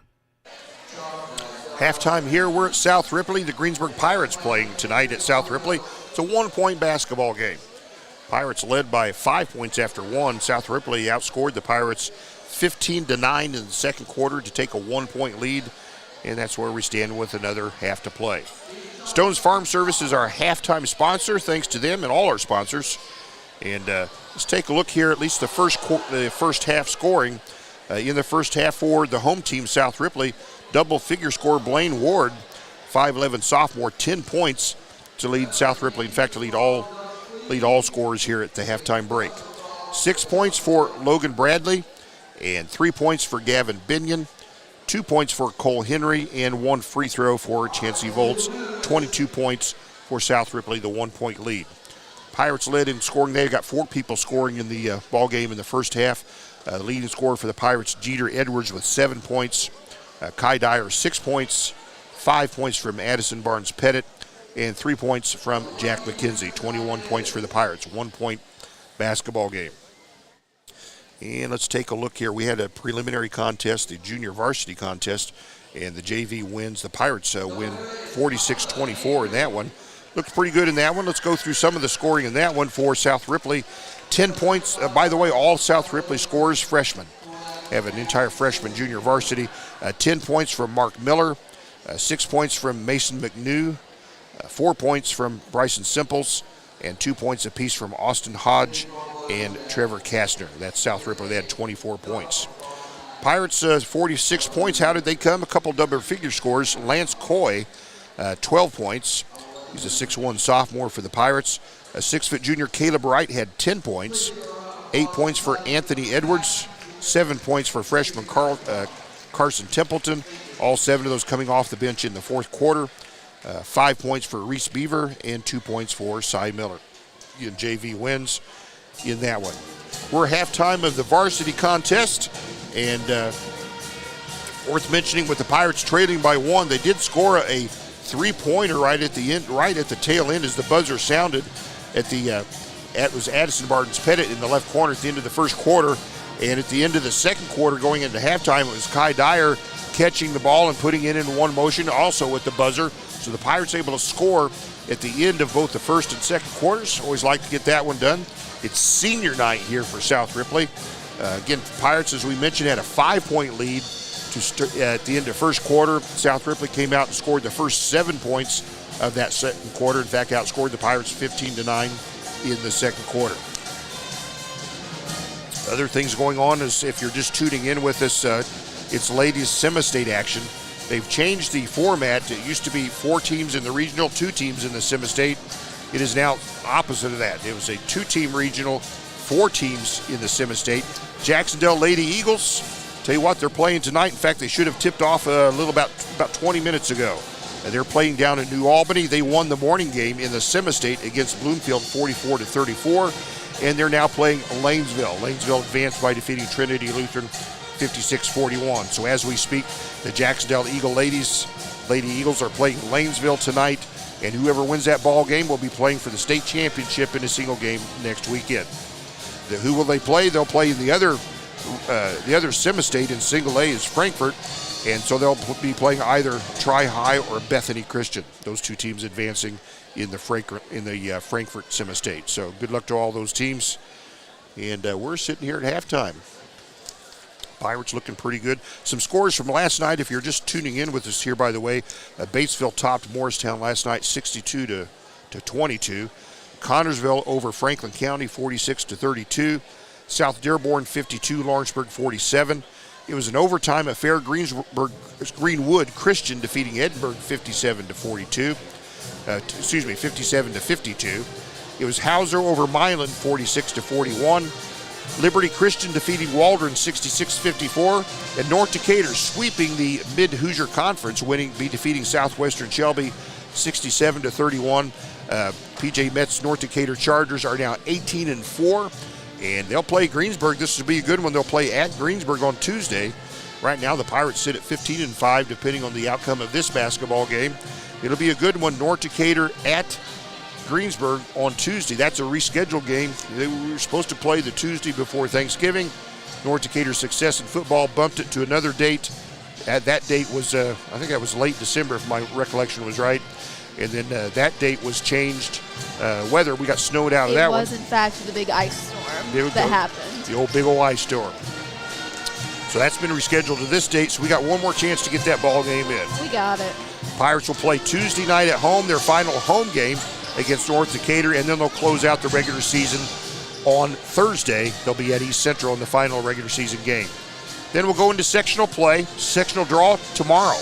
Halftime here, we're at South Ripley. The Greensburg Pirates playing tonight at South Ripley. It's a 1-point basketball game. Pirates led by 5 points after 1. South Ripley outscored the Pirates 15-9 in the second quarter to take a 1-point lead, and that's where we stand with another half to play. Stone's Farm Service is our halftime sponsor. Thanks to them and all our sponsors. And let's take a look here, at least the first half scoring. In the first half for the home team, South Ripley, double-figure score Blaine Ward, 5'11" sophomore, 10 points to lead South Ripley. In fact, to lead all scorers here at the halftime break. 6 points for Logan Bradley, and 3 points for Gavin Binion, 2 points for Cole Henry, and 1 free throw for Chancey Volts. 22 points for South Ripley, the 1-point lead. Pirates led in scoring. They got 4 people scoring in the ball game in the first half. The leading scorer for the Pirates, Jeter Edwards, with 7 points. Kai Dyer, 6 points. 5 points from Addison Barnes-Pettit, and 3 points from Jack McKenzie. 21 points for the Pirates. 1-point basketball game. And let's take a look here. We had a preliminary contest, the junior varsity contest, and the JV wins. The Pirates win 46-24 in that one. Looked pretty good in that one. Let's go through some of the scoring in that one for South Ripley. 10 points. By the way, all South Ripley scorers freshmen. Have an entire freshman junior varsity. 10 points from Mark Miller. 6 points from Mason McNew. 4 points from Bryson Simples. And 2 points apiece from Austin Hodge and Trevor Kastner. That's South Ripley. They had 24 points. Pirates, 46 points. How did they come? A couple double-figure scores. Lance Coy, 12 points. He's a 6'1" sophomore for the Pirates. A 6-foot junior, Caleb Wright, had 10 points. 8 points for Anthony Edwards. 7 points for freshman Carson Templeton. All 7 of those coming off the bench in the fourth quarter. 5 points for Reese Beaver and 2 points for Cy Miller. And JV wins in that one. We're halftime of the varsity contest, and worth mentioning, with the Pirates trailing by 1, they did score a 3-pointer right at the end, right at the tail end as the buzzer sounded at the it was Addison Barnes-Pettit in the left corner at the end of the first quarter, and at the end of the second quarter going into halftime, it was Kai Dyer catching the ball and putting it in one motion, also with the buzzer. So the Pirates able to score at the end of both the first and second quarters. Always like to get that one done. It's senior night here for South Ripley. Again, Pirates, as we mentioned, had a 5-point lead at the end of first quarter. South Ripley came out and scored the first 7 points of that second quarter. In fact, outscored the Pirates 15-9 in the second quarter. Other things going on is, if you're just tuning in with us, it's ladies semi-state action. They've changed the format. It used to be 4 teams in the regional, 2 teams in the semi-state. It is now opposite of that. It was a 2-team regional, 4 teams in the semi-state. Jacksonville Lady Eagles, tell you what, they're playing tonight. In fact, they should have tipped off about 20 minutes ago. They're playing down in New Albany. They won the morning game in the semi-state against Bloomfield 44-34, and they're now playing Lanesville. Lanesville advanced by defeating Trinity Lutheran 56-41. So as we speak, the Jacksonville Lady Eagles are playing Lanesville tonight, and whoever wins that ball game will be playing for the state championship in a single game next weekend. Who will they play? They'll play the other semi-state in single A is Frankfort, and so they'll be playing either Tri-High or Bethany Christian. Those 2 teams advancing in the Frankfort semi-state. So good luck to all those teams, and we're sitting here at halftime. Pirates looking pretty good. Some scores from last night, if you're just tuning in with us here, by the way. Batesville topped Morristown last night 62-22. Connorsville over Franklin County 46-32. South Dearborn 52, Lawrenceburg 47. It was an overtime affair. Greenwood Christian defeating Edinburgh 57-42. 57-52. It was Hauser over Milan 46-41. Liberty Christian defeating Waldron 66-54, and North Decatur sweeping the Mid-Hoosier Conference, defeating Southwestern Shelby 67-31. PJ Metz North Decatur Chargers are now 18-4, and they'll play Greensburg. This will be a good one. They'll play at Greensburg on Tuesday. Right now, the Pirates sit at 15-5, depending on the outcome of this basketball game. It'll be a good one. North Decatur at Greensburg on Tuesday. That's a rescheduled game. They were supposed to play the Tuesday before Thanksgiving. North Decatur's success in football bumped it to another date. That date was, I think that was late December, if my recollection was right. And then that date was changed. Weather, we got snowed out of that one. It was, in fact, the big ice storm that happened. The old big old ice storm. So that's been rescheduled to this date, so we got one more chance to get that ball game in. We got it. Pirates will play Tuesday night at home, their final home game against North Decatur, and then they'll close out the regular season on Thursday. They'll be at East Central in the final regular season game. Then we'll go into sectional play, sectional draw tomorrow.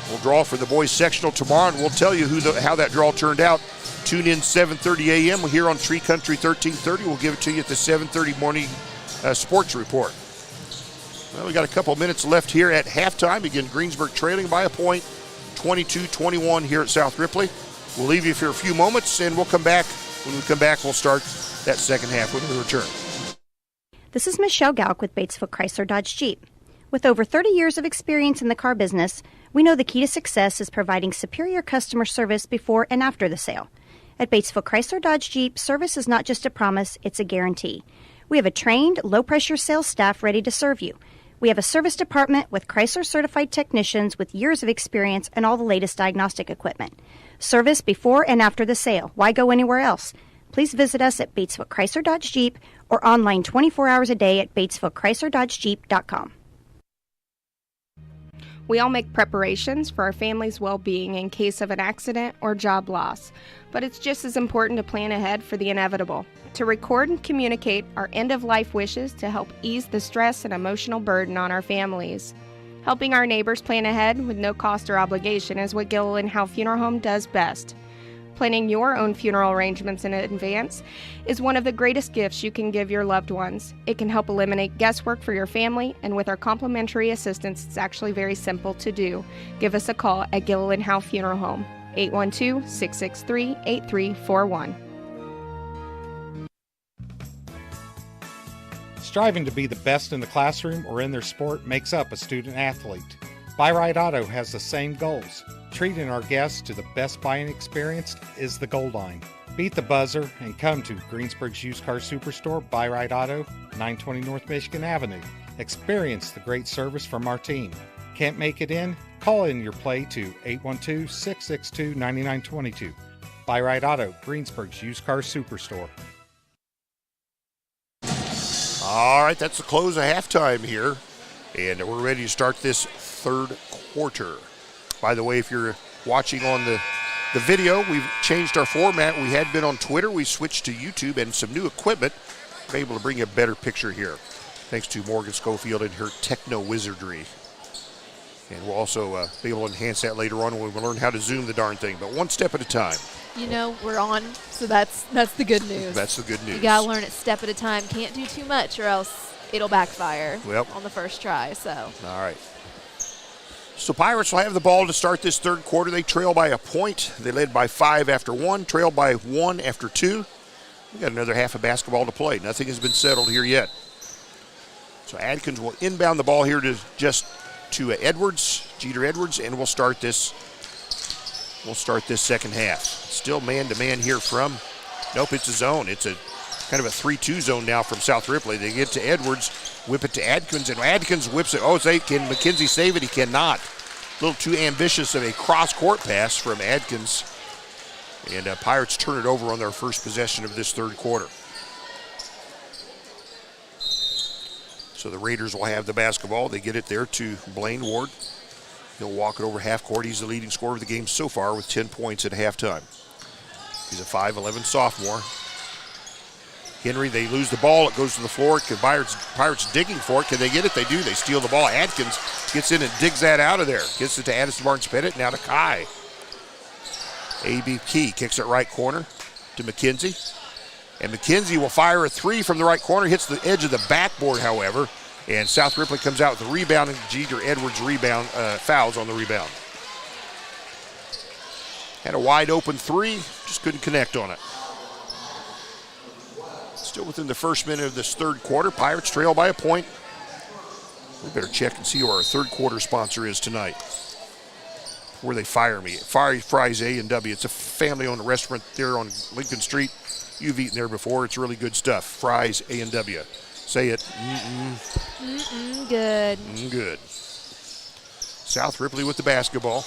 We'll draw for the boys sectional tomorrow, and we'll tell you how that draw turned out. Tune in 7:30 a.m. here on Tree Country 1330. We'll give it to you at the 7:30 morning sports report. Well, we got a couple minutes left here at halftime. Again, Greensburg trailing by a point, 22-21 here at South Ripley. We'll leave you for a few moments, and we'll come back. When we come back, we'll start that second half when we return. This is Michelle Galk with Batesville Chrysler Dodge Jeep. With over 30 years of experience in the car business, we know the key to success is providing superior customer service before and after the sale. At Batesville Chrysler Dodge Jeep, service is not just a promise, it's a guarantee. We have a trained, low-pressure sales staff ready to serve you. We have a service department with Chrysler-certified technicians with years of experience and all the latest diagnostic equipment. Service before and after the sale. Why go anywhere else? Please visit us at Batesville Chrysler Dodge Jeep or online 24 hours a day at BatesvilleChryslerDodgeJeep.com. We all make preparations for our family's well-being in case of an accident or job loss, but it's just as important to plan ahead for the inevitable, to record and communicate our end-of-life wishes to help ease the stress and emotional burden on our families. Helping our neighbors plan ahead with no cost or obligation is what Gilliland Howe Funeral Home does best. Planning your own funeral arrangements in advance is one of the greatest gifts you can give your loved ones. It can help eliminate guesswork for your family, and with our complimentary assistance, it's actually very simple to do. Give us a call at Gilliland Howe Funeral Home, 812-663-8341. Striving to be the best in the classroom or in their sport makes up a student athlete. Buy Right Auto has the same goals. Treating our guests to the best buying experience is the goal line. Beat the buzzer and come to Greensburg's used car superstore, Buy Right Auto, 920 North Michigan Avenue. Experience the great service from our team. Can't make it in? Call in your play to 812-662-9922. Buy Right Auto, Greensburg's used car superstore. All right, that's the close of halftime here, and we're ready to start this third quarter. By the way, if you're watching on the video, we've changed our format. We had been on Twitter. We switched to YouTube and some new equipment. We're able to bring you a better picture here, thanks to Morgan Schofield and her techno wizardry. And we'll also be able to enhance that later on when we learn how to zoom the darn thing, but one step at a time. You know, we're on, so that's the good news. That's the good news. You got to learn it step at a time. Can't do too much or else it'll backfire on the first try. So. All right. So Pirates will have the ball to start this third quarter. They trail by a point. They led by 5 after 1, trailed by 1 after 2. We got another half of basketball to play. Nothing has been settled here yet. So Adkins will inbound the ball here to Edwards, Jeter Edwards, and we'll start this second half. Still man-to-man here from, nope, it's a zone. It's a kind of a 3-2 zone now from South Ripley. They get to Edwards, whip it to Adkins, and Adkins whips it. Oh, can McKenzie save it? He cannot. A little too ambitious of a cross-court pass from Adkins. And Pirates turn it over on their first possession of this third quarter. So the Raiders will have the basketball. They get it there to Blaine Ward. He'll walk it over half court. He's the leading scorer of the game so far with 10 points at halftime. He's a 5'11 sophomore. Henry, they lose the ball. It goes to the floor. Pirates digging for it. Can they get it? They do. They steal the ball. Adkins gets in and digs that out of there. Gets it to Addison Barnes-Pettit. Now to Kai. A.B. Key kicks it right corner to McKenzie. And McKenzie will fire a three from the right corner. Hits the edge of the backboard, however. And South Ripley comes out with the rebound, and Jeter Edwards fouls on the rebound. Had a wide open three, just couldn't connect on it. Still within the first minute of this third quarter. Pirates trail by a point. We better check and see who our third quarter sponsor is tonight. Before they fire me. Fries A&W. It's a family-owned restaurant there on Lincoln Street. You've eaten there before. It's really good stuff. Fries A&W. Say it. Good. Good. South Ripley with the basketball.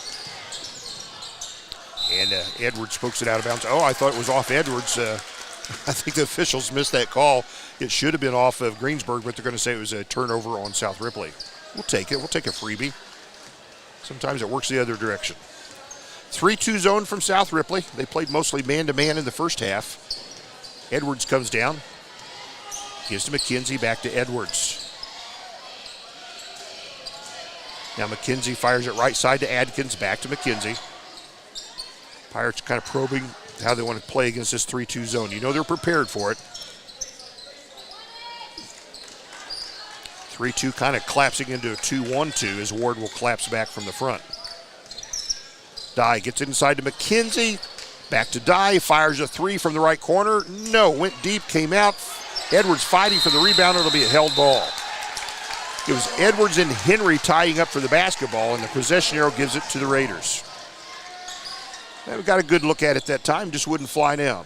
And Edwards pokes it out of bounds. Oh, I thought it was off Edwards. I think the officials missed that call. It should have been off of Greensburg, but they're going to say it was a turnover on South Ripley. We'll take it. We'll take a freebie. Sometimes it works the other direction. 3-2 zone from South Ripley. They played mostly man-to-man in the first half. Edwards comes down. Gives to McKenzie, back to Edwards. Now McKenzie fires it right side to Adkins, back to McKenzie. Pirates kind of probing how they want to play against this 3-2 zone. You know they're prepared for it. 3-2 kind of collapsing into a 2-1-2 as Ward will collapse back from the front. Dye gets inside to McKenzie. Back to Dye, fires a 3 from the right corner. No, went deep, came out. Edwards fighting for the rebound. It'll be a held ball. It was Edwards and Henry tying up for the basketball, and the possession arrow gives it to the Raiders. We got a good look at it that time, just wouldn't fly down.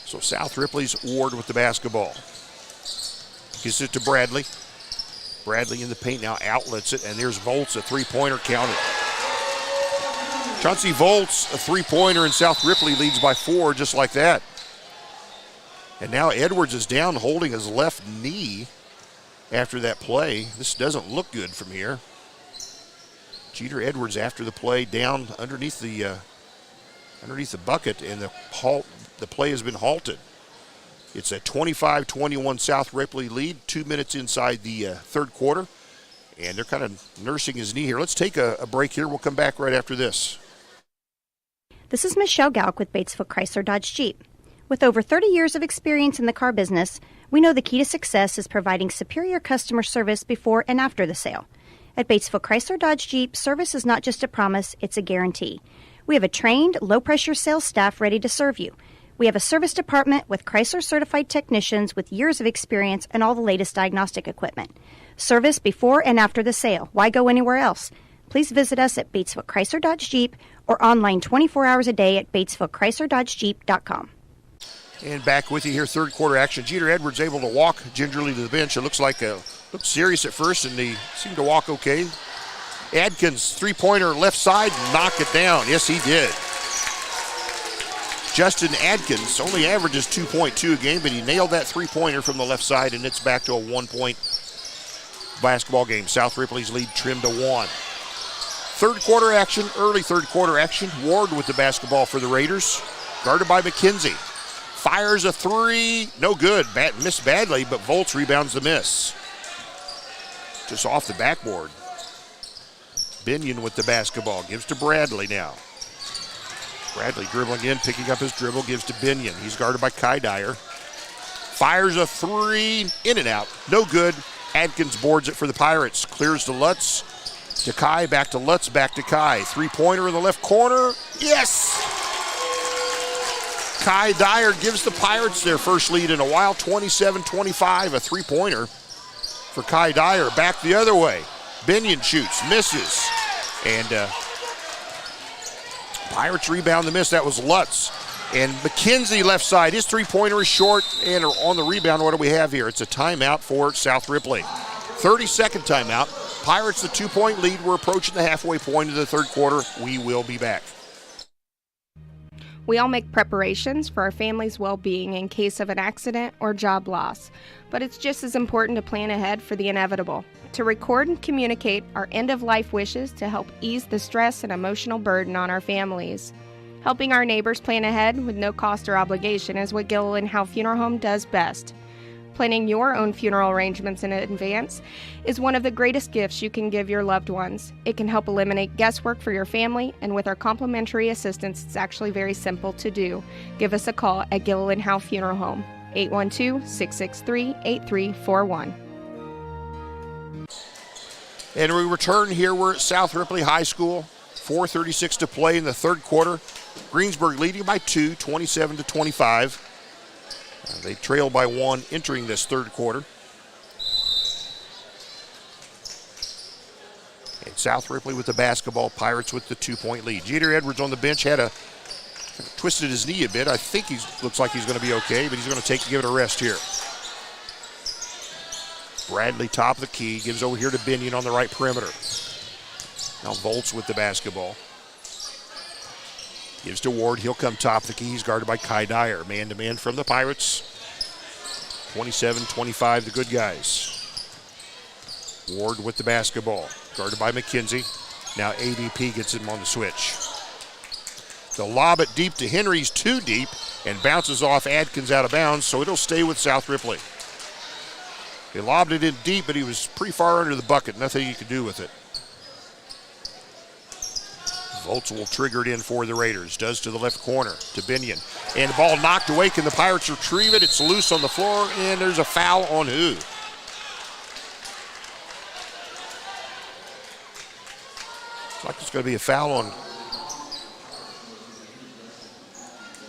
So South Ripley's Ward with the basketball. Gives it to Bradley. Bradley in the paint now, outlets it, and there's Volts, a three-pointer counted. Chauncey Volts, a three-pointer, and South Ripley leads by 4 just like that. And now Edwards is down holding his left knee after that play. This doesn't look good from here. Jeter Edwards after the play down underneath the bucket, and the play has been halted. It's a 25-21 South Ripley lead, 2 minutes inside the third quarter, and they're kind of nursing his knee here. Let's take a break here. We'll come back right after this. This is Michelle Galk with Batesville Chrysler Dodge Jeep. With over 30 years of experience in the car business, we know the key to success is providing superior customer service before and after the sale. At Batesville Chrysler Dodge Jeep, service is not just a promise, it's a guarantee. We have a trained, low-pressure sales staff ready to serve you. We have a service department with Chrysler-certified technicians with years of experience and all the latest diagnostic equipment. Service before and after the sale. Why go anywhere else? Please visit us at Batesville Chrysler Dodge Jeep or online 24 hours a day at BatesvilleChryslerDodgeJeep.com. And back with you here, third quarter action. Jeter Edwards able to walk gingerly to the bench. It looks like looked serious at first, and he seemed to walk okay. Adkins, three-pointer left side, knock it down. Yes, he did. Justin Adkins only averages 2.2 a game, but he nailed that three-pointer from the left side, and it's back to a 1-point basketball game. South Ripley's lead trimmed to 1. Third quarter action, early third quarter action. Ward with the basketball for the Raiders, guarded by McKenzie. Fires a 3, no good. Missed badly, but Volts rebounds the miss. Just off the backboard. Binion with the basketball, gives to Bradley now. Bradley dribbling in, picking up his dribble, gives to Binion. He's guarded by Kai Dyer. Fires a 3, in and out, no good. Adkins boards it for the Pirates. Clears to Lutz, to Kai, back to Lutz, back to Kai. Three-pointer in the left corner, yes! Kai Dyer gives the Pirates their first lead in a while, 27-25, a three-pointer for Kai Dyer. Back the other way. Binion shoots, misses, and Pirates rebound the miss. That was Lutz. And McKenzie left side. His three-pointer is short, and on the rebound, what do we have here? It's a timeout for South Ripley. 30-second timeout. Pirates the 2-point lead. We're approaching the halfway point of the third quarter. We will be back. We all make preparations for our family's well-being in case of an accident or job loss, but it's just as important to plan ahead for the inevitable, to record and communicate our end-of-life wishes to help ease the stress and emotional burden on our families. Helping our neighbors plan ahead with no cost or obligation is what Gilliland Howe Funeral Home does best. Planning your own funeral arrangements in advance is one of the greatest gifts you can give your loved ones. It can help eliminate guesswork for your family, and with our complimentary assistance, it's actually very simple to do. Give us a call at Gilliland Howe Funeral Home, 812-663-8341. And we return here. We're at South Ripley High School. 4:36 to play in the third quarter. Greensburg leading by 2, 27-25. They trail by 1 entering this third quarter. And South Ripley with the basketball, Pirates with the 2-point lead. Jeter Edwards on the bench twisted his knee a bit. I think he looks like he's going to be okay, but he's going to give it a rest here. Bradley top of the key, gives over here to Binion on the right perimeter. Now Volts with the basketball. Gives to Ward, he'll come top of the key. He's guarded by Kai Dyer. Man-to-man from the Pirates. 27-25, the good guys. Ward with the basketball, guarded by McKenzie. Now AVP gets him on the switch. They'll lob it deep to Henry's, too deep, and bounces off Adkins out of bounds, so it'll stay with South Ripley. They lobbed it in deep, but he was pretty far under the bucket. Nothing he could do with it. Volts will trigger it in for the Raiders. Does to the left corner to Binion. And the ball knocked away. Can the Pirates retrieve it? It's loose on the floor, and there's a foul on who? Looks like it's going to be a foul on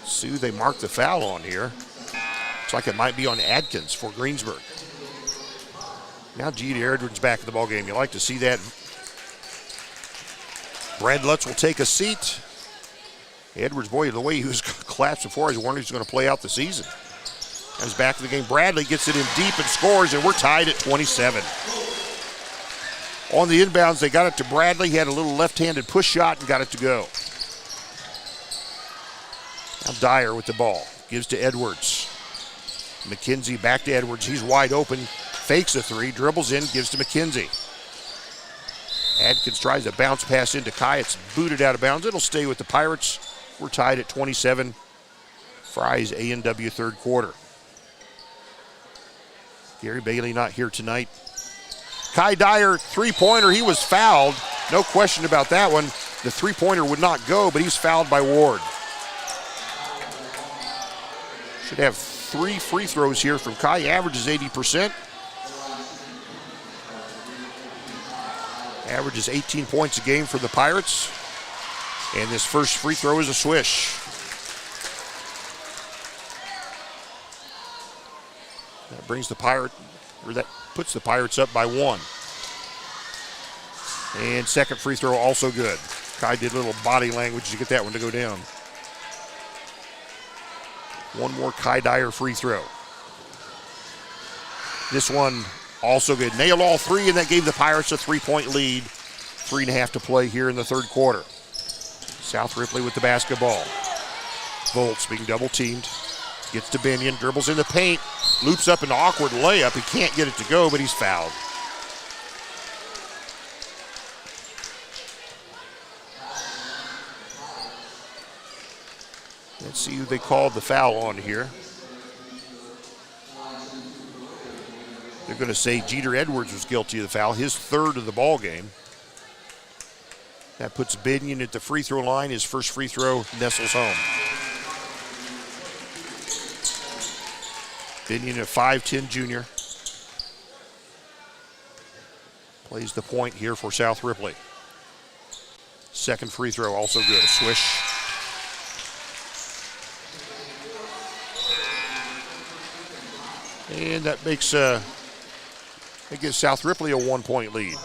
Sue. They marked the foul on here. Looks like it might be on Adkins for Greensburg. Now Jeter Edwards back in the ballgame. You like to see that. Brad Lutz will take a seat. Edwards, boy, the way he was collapsed before, I was wondering if he was going to play out the season. And he's back in the game. Bradley gets it in deep and scores, and we're tied at 27. On the inbounds, they got it to Bradley. He had a little left-handed push shot and got it to go. Now Dyer with the ball. Gives to Edwards. McKenzie back to Edwards. He's wide open. Fakes a three. Dribbles in. Gives to McKenzie. Adkins tries a bounce pass into Kai. It's booted out of bounds. It'll stay with the Pirates. We're tied at 27. Fry's A&W third quarter. Gary Bailey not here tonight. Kai Dyer, three-pointer. He was fouled. No question about that one. The three-pointer would not go, but he's fouled by Ward. Should have 3 free throws here from Kai. Averages 80%. Averages 18 points a game for the Pirates. And this first free throw is a swish. That brings the that puts the Pirates up by 1. And second free throw also good. Kai did a little body language to get that one to go down. One more Kai Dyer free throw. This one also good. Nailed all 3, and that gave the Pirates a 3-point lead. 3.5 to play here in the third quarter. South Ripley with the basketball. Volts being double teamed. Gets to Binion, dribbles in the paint, loops up an awkward layup. He can't get it to go, but he's fouled. Let's see who they called the foul on here. They're going to say Jeter Edwards was guilty of the foul, his third of the ball game. That puts Binion at the free throw line. His first free throw nestles home. Binion, a 5'10" junior. Plays the point here for South Ripley. Second free throw also good, a swish. And that makes it gives South Ripley a 1-point lead.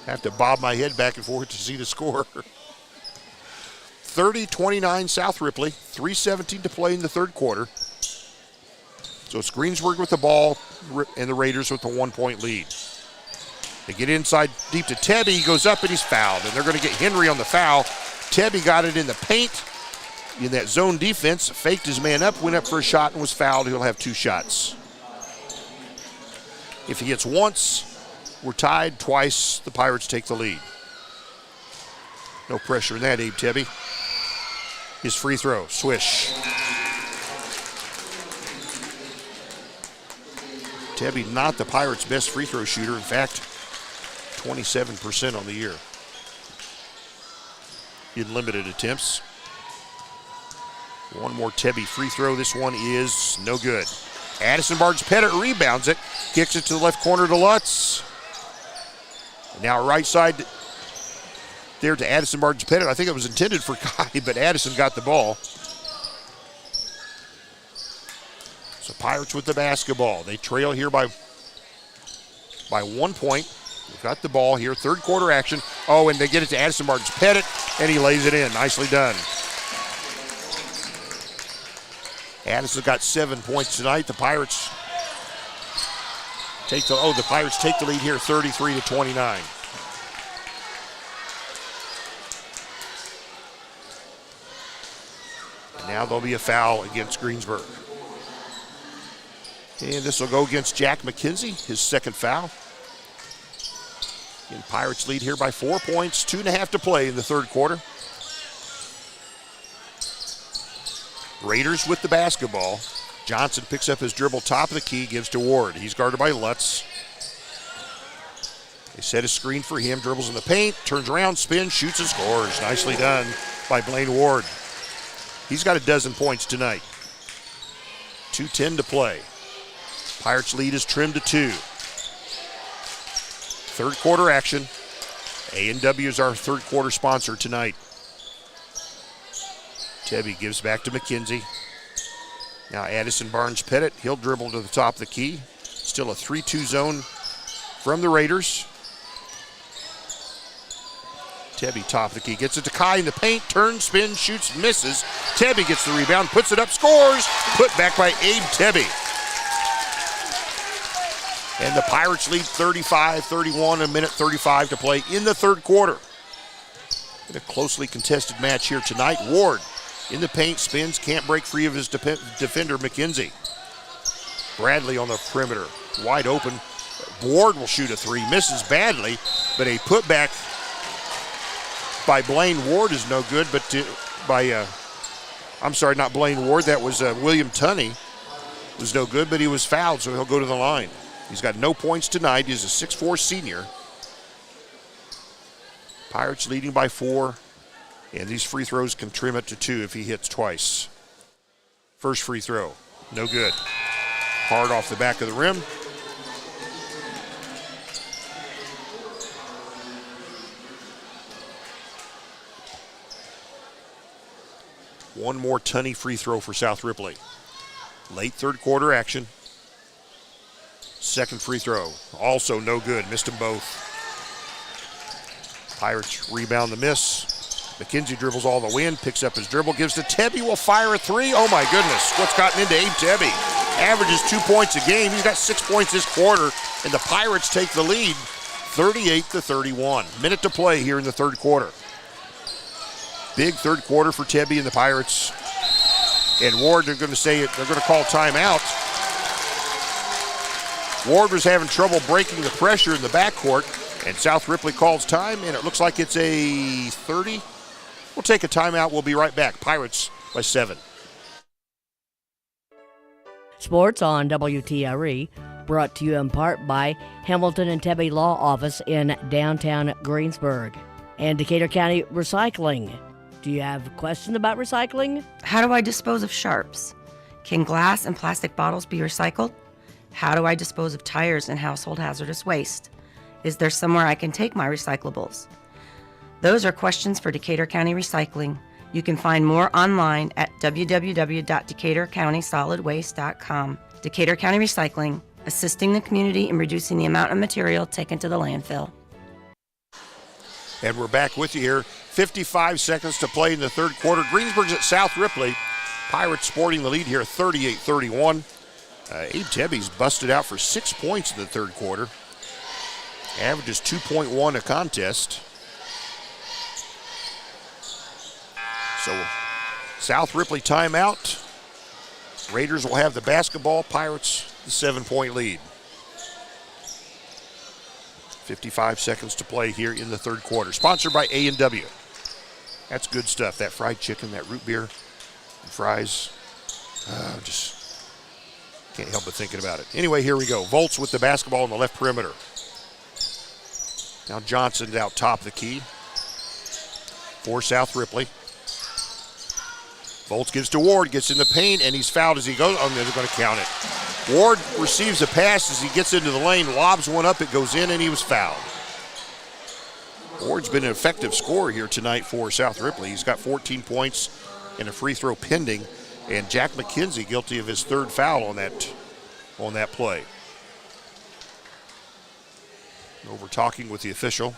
Have to bob my head back and forth to see the score. 30-29 South Ripley, 3:17 to play in the third quarter. So it's Greensburg with the ball and the Raiders with the 1-point lead. They get inside deep to Tebby. He goes up and he's fouled. And they're going to get Henry on the foul. Tebby got it in the paint in that zone defense. Faked his man up, went up for a shot and was fouled. He'll have 2 shots. If he hits once, we're tied. Twice, the Pirates take the lead. No pressure in that, Abe Tebby. His free throw, swish. Tebby not the Pirates' best free throw shooter. In fact, 27% on the year in limited attempts. One more Tebby free throw. This one is no good. Addison Barnes-Pettit rebounds it, kicks it to the left corner to Lutz. And now right side there to Addison Barnes-Pettit. I think it was intended for Kai, but Addison got the ball. So Pirates with the basketball. They trail here by 1 point. They've got the ball here, third quarter action. Oh, and they get it to Addison Barnes-Pettit, and he lays it in. Nicely done. Addison got 7 points tonight. The Pirates take the lead here, 33-29. And now there'll be a foul against Greensburg. And this will go against Jack McKenzie, his second foul. And Pirates lead here by 4 points, 2.5 to play in the third quarter. Raiders with the basketball. Johnson picks up his dribble, top of the key, gives to Ward. He's guarded by Lutz. They set a screen for him, dribbles in the paint, turns around, spins, shoots and scores. Nicely done by Blaine Ward. He's got a dozen points tonight. 2:10 to play. Pirates lead is trimmed to 2. Third quarter action. A&W is our third quarter sponsor tonight. Tebby gives back to McKenzie. Now Addison Barnes-Pettit, he'll dribble to the top of the key. Still a 3-2 zone from the Raiders. Tebby top of the key, gets it to Kai in the paint, turns, spins, shoots, misses. Tebby gets the rebound, puts it up, scores. Put back by Abe Tebby. And the Pirates lead 35-31, a minute 35 to play in the third quarter. In a closely contested match here tonight. Ward in the paint, spins, can't break free of his defender, McKenzie. Bradley on the perimeter, wide open. Ward will shoot a 3, misses badly, but a putback by Blaine Ward is no good, but I'm sorry, not Blaine Ward, that was William Tunney. Was no good, but he was fouled, so he'll go to the line. He's got no points tonight. He's a 6'4 senior. Pirates leading by 4, and these free throws can trim it to 2 if he hits twice. First free throw, no good. Hard off the back of the rim. One more Tunney free throw for South Ripley. Late third quarter action. Second free throw, also no good. Missed them both. Pirates rebound the miss. McKenzie dribbles all the way in, picks up his dribble, gives to Tebby, will fire a 3. Oh my goodness, what's gotten into Abe Tebby? Averages 2 points a game. He's got 6 points this quarter, and the Pirates take the lead 38-31. Minute to play here in the third quarter. Big third quarter for Tebby and the Pirates. And Ward, they're going to call timeout. Ward was having trouble breaking the pressure in the backcourt, and South Ripley calls time, and it looks like it's a 30. We'll take a timeout. We'll be right back. Pirates by 7. Sports on WTRE, brought to you in part by Hamilton and Tebby Law Office in downtown Greensburg and Decatur County Recycling. Do you have a question about recycling? How do I dispose of sharps? Can glass and plastic bottles be recycled? How do I dispose of tires and household hazardous waste? Is there somewhere I can take my recyclables? Those are questions for Decatur County Recycling. You can find more online at www.decaturcountysolidwaste.com. Decatur County Recycling, assisting the community in reducing the amount of material taken to the landfill. And we're back with you here. 55 seconds to play in the third quarter. Greensburg's at South Ripley. Pirates sporting the lead here, 38-31. Abe Tebby's busted out for 6 points in the third quarter. Averages 2.1 a contest. So South Ripley timeout. Raiders will have the basketball. Pirates the 7-point lead. 55 seconds to play here in the third quarter. Sponsored by A&W. That's good stuff. That fried chicken, that root beer, and fries. Just can't help but thinking about it. Anyway, here we go. Volts with the basketball on the left perimeter. Now Johnson's out top of the key for South Ripley. Volts gives to Ward, gets in the paint, and he's fouled as he goes. Oh, they're going to count it. Ward receives a pass as he gets into the lane, lobs one up, it goes in, and he was fouled. Ward's been an effective scorer here tonight for South Ripley. He's got 14 points and a free throw pending, and Jack McKenzie guilty of his third foul on that play. Over talking with the official.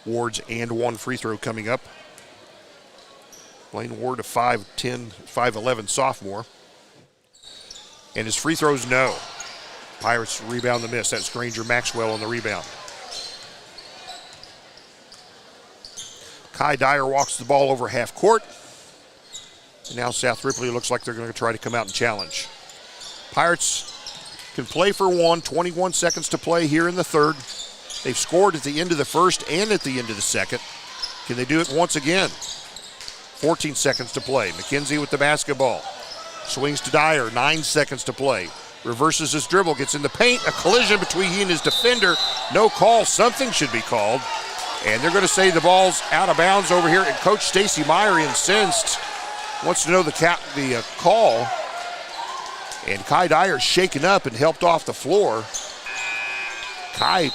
Ward's and one free throw coming up. Blaine Ward, a 5'10", 5'11" sophomore. And his free throws, no. Pirates rebound the miss. That's Granger Maxwell on the rebound. Kai Dyer walks the ball over half court. And now South Ripley looks like they're going to try to come out and challenge. Pirates can play for one. 21 seconds to play here in the third. They've scored at the end of the first and at the end of the second. Can they do it once again? 14 seconds to play. McKenzie with the basketball. Swings to Dyer, 9 seconds to play. Reverses his dribble, gets in the paint, a collision between he and his defender. No call, something should be called. And they're going to say the ball's out of bounds over here. And Coach Stacy Meyer, incensed, wants to know the call. And Kai Dyer shaken up and helped off the floor. Kai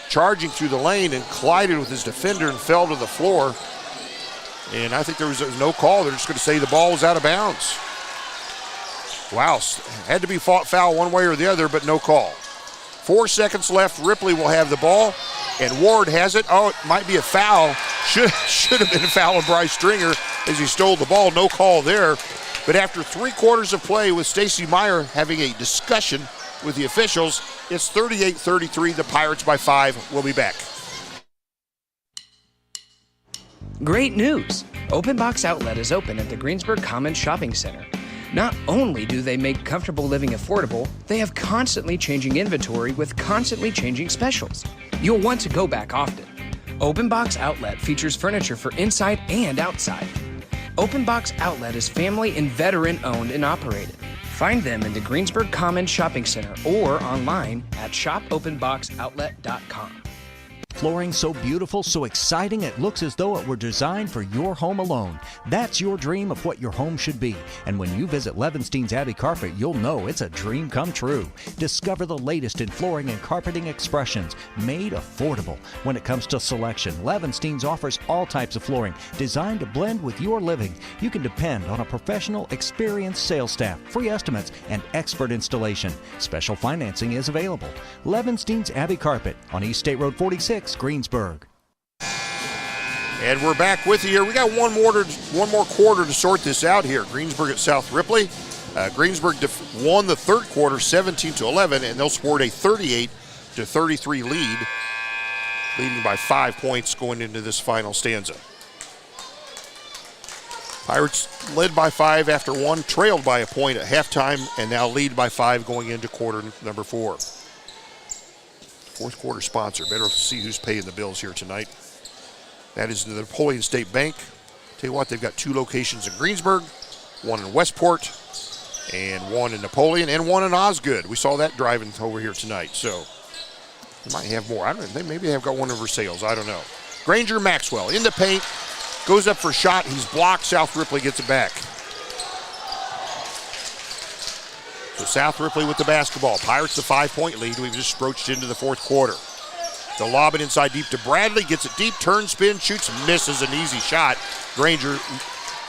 charging through the lane and collided with his defender and fell to the floor. And I think there was no call. They're just going to say the ball was out of bounds. Wow, had to be foul one way or the other, but no call. 4 seconds left. Ripley will have the ball, and Ward has it. Oh, it might be a foul. Should have been a foul on Bryce Stringer as he stole the ball. No call there. But after 3 quarters of play with Stacy Meyer having a discussion with the officials, it's 38-33. The Pirates by 5. We'll be back. Great news! Open Box Outlet is open at the Greensburg Commons Shopping Center. Not only do they make comfortable living affordable, they have constantly changing inventory with constantly changing specials. You'll want to go back often. Open Box Outlet features furniture for inside and outside. Open Box Outlet is family and veteran owned and operated. Find them in the Greensburg Commons Shopping Center or online at shopopenboxoutlet.com. Flooring so beautiful, so exciting, it looks as though it were designed for your home alone. That's your dream of what your home should be. And when you visit Levenstein's Abbey Carpet, you'll know it's a dream come true. Discover the latest in flooring and carpeting expressions, made affordable. When it comes to selection, Levenstein's offers all types of flooring designed to blend with your living. You can depend on a professional, experienced sales staff, free estimates, and expert installation. Special financing is available. Levenstein's Abbey Carpet on East State Road 46. Greensburg. And we're back with you here. We got one more quarter to sort this out here. Greensburg at South Ripley. Greensburg won the third quarter 17-11, and they'll sport a 38-33 lead, leading by 5 points going into this final stanza. Pirates led by 5 after 1, trailed by a point at halftime, and now lead by 5 going into quarter number 4. Fourth quarter sponsor. Better see who's paying the bills here tonight. That is the Napoleon State Bank. Tell you what, they've got 2 locations in Greensburg, 1 in Westport, and 1 in Napoleon, and 1 in Osgood. We saw that driving over here tonight, so they might have more. I don't know. They maybe have got one of Versailles. I don't know. Granger Maxwell in the paint, goes up for a shot. He's blocked. South Ripley gets it back. So South Ripley with the basketball. Pirates a 5-point lead. We've just broached into the fourth quarter. They'll lob it inside deep to Bradley. Gets it deep, turns, spin, shoots, misses an easy shot. Granger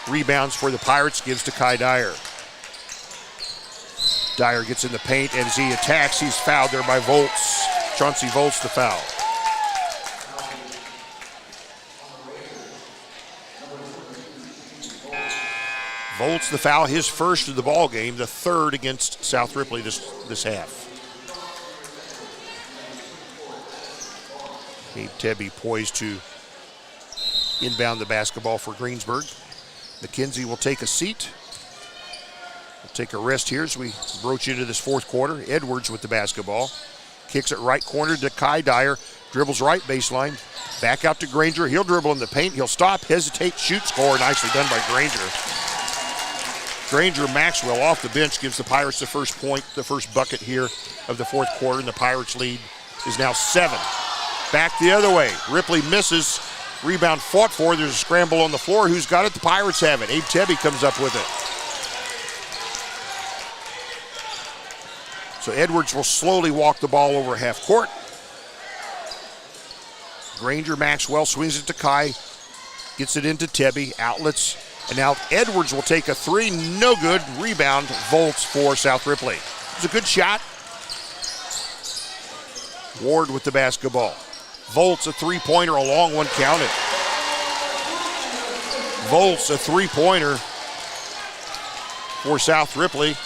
rebounds for the Pirates, gives to Kai Dyer. Dyer gets in the paint, and as he attacks, he's fouled there by Volts. Chauncey Volts the foul. Volts the foul, his first of the ball game, the third against South Ripley this half. Gabe Tebby poised to inbound the basketball for Greensburg. McKenzie will take a seat. We'll take a rest here as we broach into this fourth quarter. Edwards with the basketball. Kicks it right corner to Kai Dyer. Dribbles right baseline. Back out to Granger. He'll dribble in the paint. He'll stop, hesitate, shoot, score. Nicely done by Granger. Granger Maxwell off the bench gives the Pirates the first point, the first bucket here of the fourth quarter, and the Pirates lead is now 7. Back the other way. Ripley misses. Rebound fought for. There's a scramble on the floor. Who's got it? The Pirates have it. Abe Tebby comes up with it. So Edwards will slowly walk the ball over half court. Granger Maxwell swings it to Kai. Gets it into Tebby. Outlets. And now Edwards will take a 3, no good. Rebound, Volts for South Ripley. It was a good shot. Ward with the basketball. Volts a 3-pointer, a long one, counted. Volts a 3-pointer for South Ripley,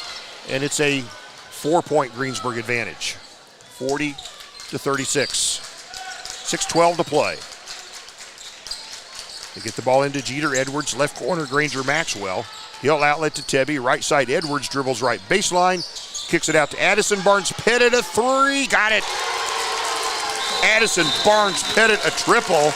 and it's a 4-point Greensburg advantage. 40-36. 6:12 to play. They get the ball into Jeter. Edwards, left corner, Granger Maxwell. He'll outlet to Tebby. Right side, Edwards dribbles right baseline. Kicks it out to Addison. Barnes Pettit, a 3. Got it. Addison Barnes Pettit, a triple.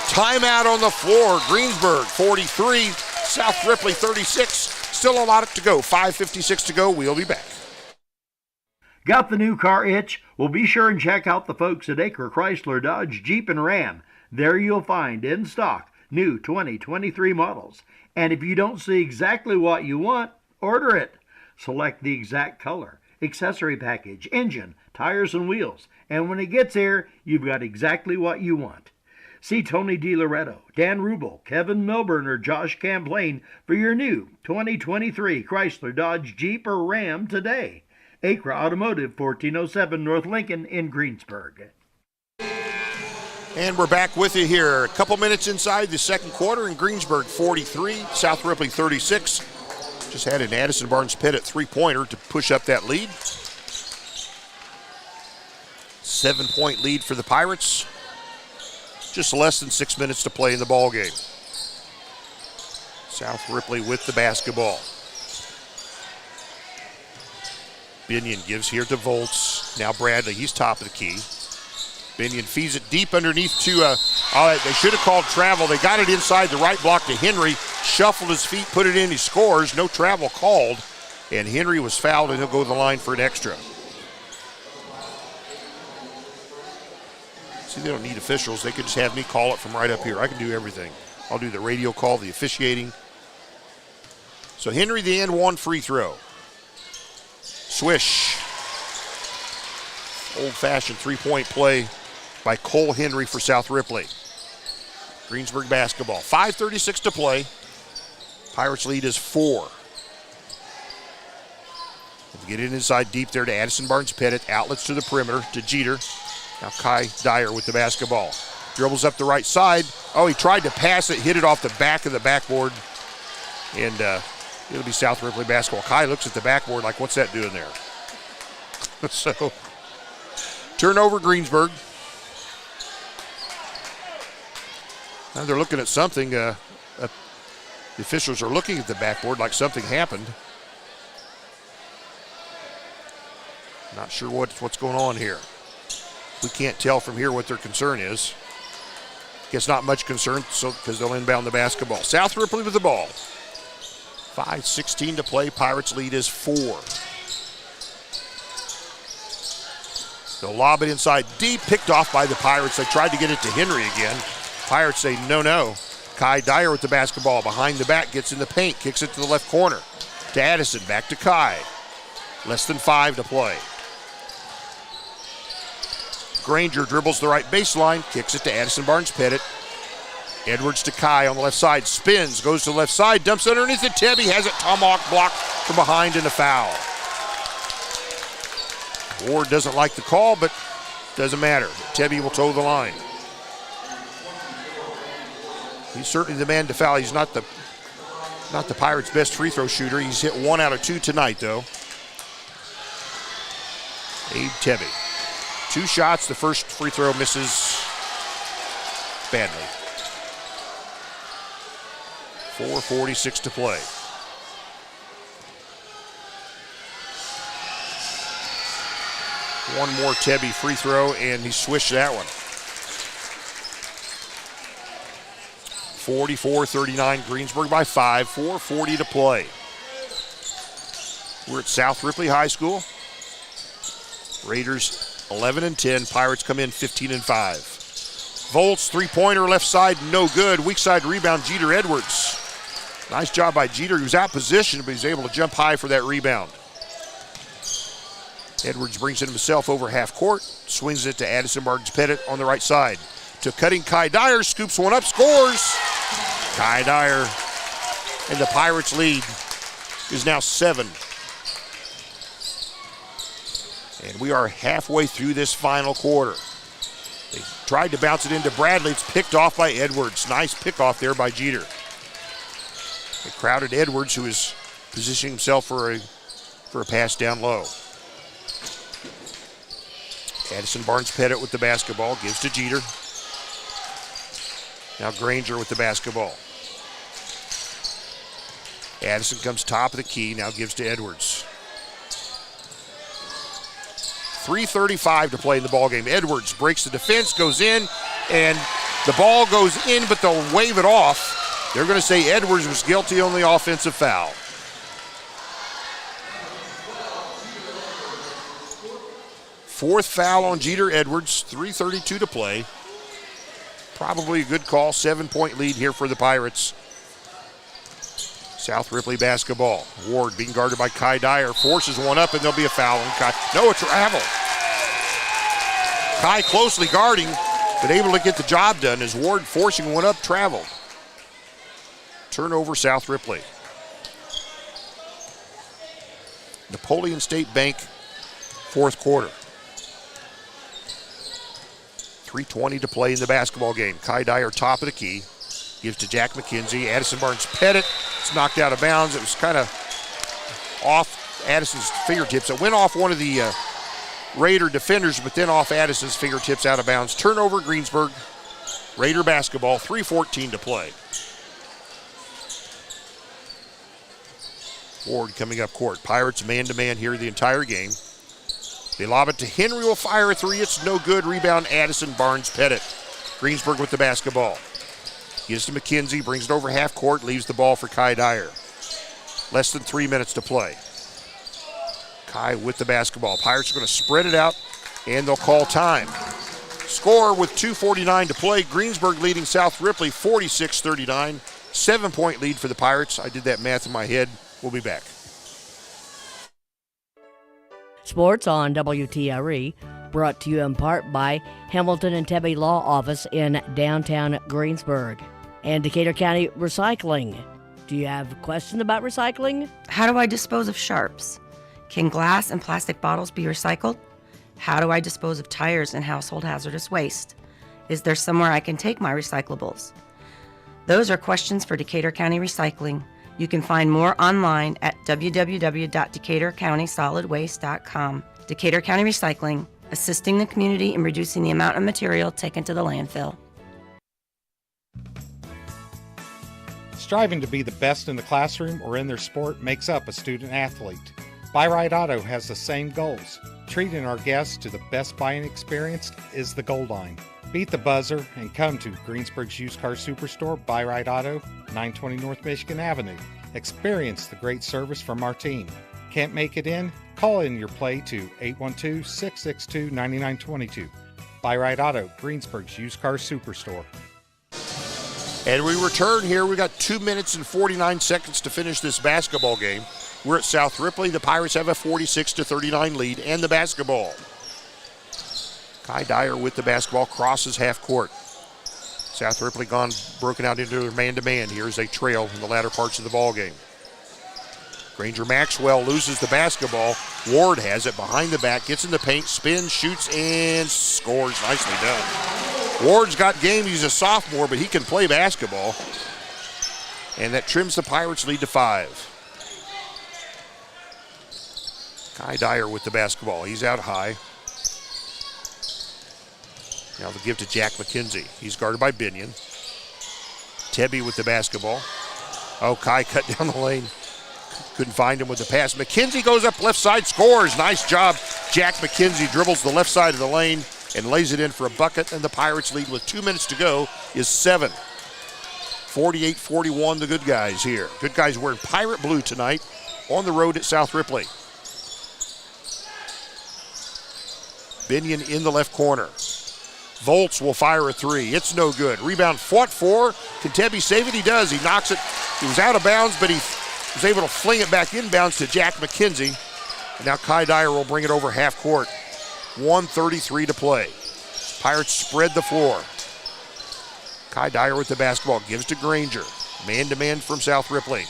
Timeout on the floor. Greensburg 43, South Ripley 36. Still a lot to go. 5:56 to go. We'll be back. Got the new car itch? Well, be sure and check out the folks at Acre Chrysler Dodge Jeep and Ram. There you'll find in stock new 2023 models. And if you don't see exactly what you want, order it. Select the exact color, accessory package, engine, tires, and wheels. And when it gets here, you've got exactly what you want. See Tony DiLoretto, Dan Rubel, Kevin Milburn, or Josh Camplain for your new 2023 Chrysler Dodge Jeep or Ram today. Acre Automotive, 1407 North Lincoln in Greensburg. And we're back with you here. A couple minutes inside the second quarter in Greensburg, 43, South Ripley 36. Just had an Addison Barnes Pettit three-pointer to push up that lead. 7-point lead for the Pirates. Just less than 6 minutes to play in the ball game. South Ripley with the basketball. Binion gives here to Volts. Now Bradley, he's top of the key. Binion feeds it deep underneath to, they should have called travel. They got it inside the right block to Henry. Shuffled his feet, put it in, he scores. No travel called. And Henry was fouled, and he'll go to the line for an extra. See, they don't need officials. They could just have me call it from right up here. I can do everything. I'll do the radio call, the officiating. So Henry, the end one free throw. Swish. Old-fashioned three-point play by Cole Henry for South Ripley. Greensburg basketball. 5:36 to play. Pirates lead is 4. Get it inside deep there to Addison Barnes Pettit. Outlets to the perimeter to Jeter. Now Kai Dyer with the basketball. Dribbles up the right side. Oh, he tried to pass it, hit it off the back of the backboard. And it'll be South Ripley basketball. Kai looks at the backboard like, what's that doing there? So, turnover Greensburg. Now they're looking at something. The officials are looking at the backboard like something happened. Not sure what's going on here. We can't tell from here what their concern is. Guess not much concern, so because they'll inbound the basketball. South Ripley with the ball. 5:16 to play. Pirates lead is 4. They'll lob it inside deep, picked off by the Pirates. They tried to get it to Henry again. Pirates say no. Kai Dyer with the basketball. Behind the back, gets in the paint, kicks it to the left corner. To Addison, back to Kai. Less than 5 to play. Granger dribbles the right baseline, kicks it to Addison Barnes Pettit. Edwards to Kai on the left side, spins, goes to the left side, dumps underneath it. Tebby has it, tomahawk blocked from behind and a foul. Ward doesn't like the call, but doesn't matter. Tebby will toe the line. He's certainly the man to foul. He's not the Pirates' best free throw shooter. He's hit 1 out of 2 tonight, though. Abe Tebby. 2 shots. The first free throw misses badly. 4:46 to play. One more Tebby free throw, and he swished that one. 44-39, Greensburg by 5, 4:40 to play. We're at South Ripley High School. Raiders 11-10, Pirates come in 15-5. Volts, three-pointer, left side, no good. Weak side rebound, Jeter Edwards. Nice job by Jeter. He was out positioned, but he's able to jump high for that rebound. Edwards brings it himself over half court, swings it to Addison Barnes Pettit on the right side. To cutting Kai Dyer, scoops one up, scores. Kai Dyer, and the Pirates lead is now 7. And we are halfway through this final quarter. They tried to bounce it into Bradley. It's picked off by Edwards. Nice pickoff there by Jeter. They crowded Edwards, who is positioning himself for a pass down low. Addison Barnes Pettit with the basketball, gives to Jeter. Now Granger with the basketball. Addison comes top of the key, now gives to Edwards. 3:35 to play in the ballgame. Edwards breaks the defense, goes in, and the ball goes in, but they'll wave it off. They're going to say Edwards was guilty on the offensive foul. Fourth foul on Jeter Edwards, 3:32 to play. Probably a good call, 7-point lead here for the Pirates. South Ripley basketball. Ward being guarded by Kai Dyer, forces one up and there'll be a foul on Kai. No, a travel. Kai closely guarding, but able to get the job done as Ward forcing one up, traveled. Turnover South Ripley. Napoleon State Bank, fourth quarter. 3:20 to play in the basketball game. Kai Dyer, top of the key. Gives to Jack McKenzie. Addison Barnes-Pettit. It's knocked out of bounds. It was kind of off Addison's fingertips. It went off one of the Raider defenders, but then off Addison's fingertips out of bounds. Turnover, Greensburg. Raider basketball, 3:14 to play. Ward coming up court. Pirates man-to-man here the entire game. They lob it to Henry, will fire a three. It's no good. Rebound, Addison Barnes-Pettit. Greensburg with the basketball. Gives to McKenzie, brings it over half court, leaves the ball for Kai Dyer. Less than 3 minutes to play. Kai with the basketball. Pirates are going to spread it out, and they'll call time. Score with 2:49 to play. Greensburg leading South Ripley 46-39. 7-point lead for the Pirates. I did that math in my head. We'll be back. Sports on WTRE, brought to you in part by Hamilton and Tebby Law Office in downtown Greensburg and Decatur County Recycling. Do you have questions about recycling? How do I dispose of sharps? Can glass and plastic bottles be recycled? How do I dispose of tires and household hazardous waste? Is there somewhere I can take my recyclables? Those are questions for Decatur County Recycling. You can find more online at www.decaturcountysolidwaste.com. Decatur County Recycling, assisting the community in reducing the amount of material taken to the landfill. Striving to be the best in the classroom or in their sport makes up a student athlete. Buy Right Auto has the same goals. Treating our guests to the best buying experience is the goal line. Beat the buzzer and come to Greensburg's Used Car Superstore, Buy Right Auto, 920 North Michigan Avenue. Experience the great service from our team. Can't make it in? Call in your play to 812-662-9922. Buy Right Auto, Greensburg's Used Car Superstore. And we return here. We got 2 minutes and 49 seconds to finish this basketball game. We're at South Ripley. The Pirates have a 46-39 lead and the basketball. Kai Dyer with the basketball, crosses half court. South Ripley broken out into their man-to-man here as they trail in the latter parts of the ball game. Granger Maxwell loses the basketball. Ward has it behind the back, gets in the paint, spins, shoots, and scores. Nicely done. Ward's got game. He's a sophomore, but he can play basketball. And that trims the Pirates' lead to 5. Kai Dyer with the basketball. He's out high. Now they'll give to Jack McKenzie. He's guarded by Binion. Tebby with the basketball. Oh, Kai cut down the lane. Couldn't find him with the pass. McKenzie goes up left side, scores. Nice job. Jack McKenzie dribbles the left side of the lane and lays it in for a bucket, and the Pirates lead with 2 minutes to go is 7. 48-41, the good guys here. Good guys wearing pirate blue tonight on the road at South Ripley. Binion in the left corner. Volts will fire a three. It's no good. Rebound fought for. Can Tebby save it? He does. He knocks it. He was out of bounds, but he was able to fling it back inbounds to Jack McKenzie. And now Kai Dyer will bring it over half court. 1:33 to play. Pirates spread the floor. Kai Dyer with the basketball. Gives to Granger. Man-to-man from South Ripley.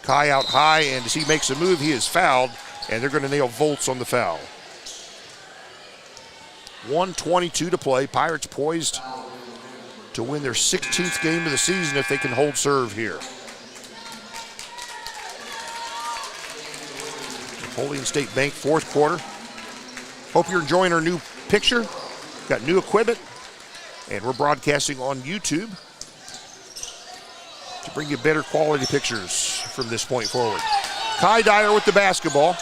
Kai out high, and as he makes a move, he is fouled, and they're going to nail Volts on the foul. 1:22 to play. Pirates poised to win their 16th game of the season if they can hold serve here. Napoleon State Bank, fourth quarter. Hope you're enjoying our new picture. Got new equipment, and we're broadcasting on YouTube to bring you better quality pictures from this point forward. Kai Dyer with the basketball.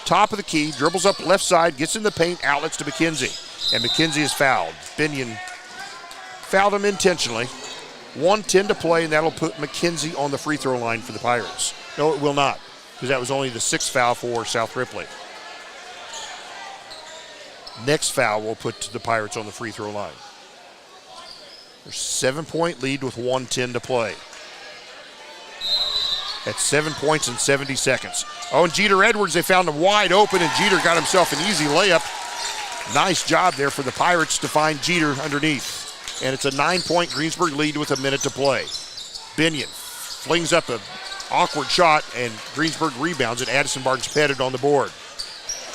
Top of the key, dribbles up left side, gets in the paint, outlets to McKenzie. And McKenzie is fouled. Binion fouled him intentionally. 1:10 to play, and that'll put McKenzie on the free throw line for the Pirates. No, it will not, because that was only the 6th foul for South Ripley. Next foul will put the Pirates on the free throw line. There's 7-point lead with 1:10 to play. At 7 points in 70 seconds. Oh, and Jeter Edwards, they found him wide open, and Jeter got himself an easy layup. Nice job there for the Pirates to find Jeter underneath. And it's a 9-point Greensburg lead with a minute to play. Binion flings up an awkward shot, and Greensburg rebounds it. Addison Barnes-Pettit on the board.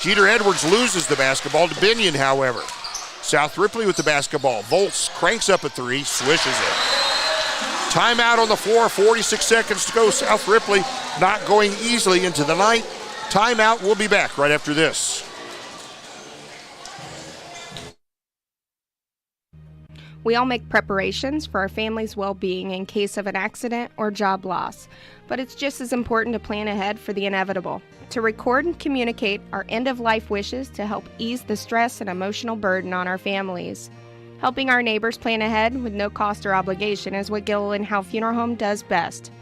Jeter Edwards loses the basketball to Binion, however. South Ripley with the basketball. Volts cranks up a three, swishes it. Timeout on the floor, 46 seconds to go. South Ripley not going easily into the night. Timeout, we'll be back right after this. We all make preparations for our family's well-being in case of an accident or job loss, but it's just as important to plan ahead for the inevitable, to record and communicate our end-of-life wishes to help ease the stress and emotional burden on our families. Helping our neighbors plan ahead with no cost or obligation is what Gilliland Howe Funeral Home does best.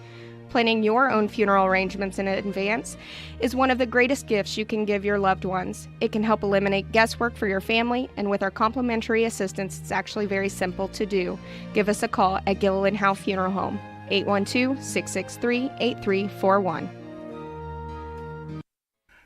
Planning your own funeral arrangements in advance is one of the greatest gifts you can give your loved ones. It can help eliminate guesswork for your family, and with our complimentary assistance, it's actually very simple to do. Give us a call at Gilliland Howe Funeral Home, 812-663-8341.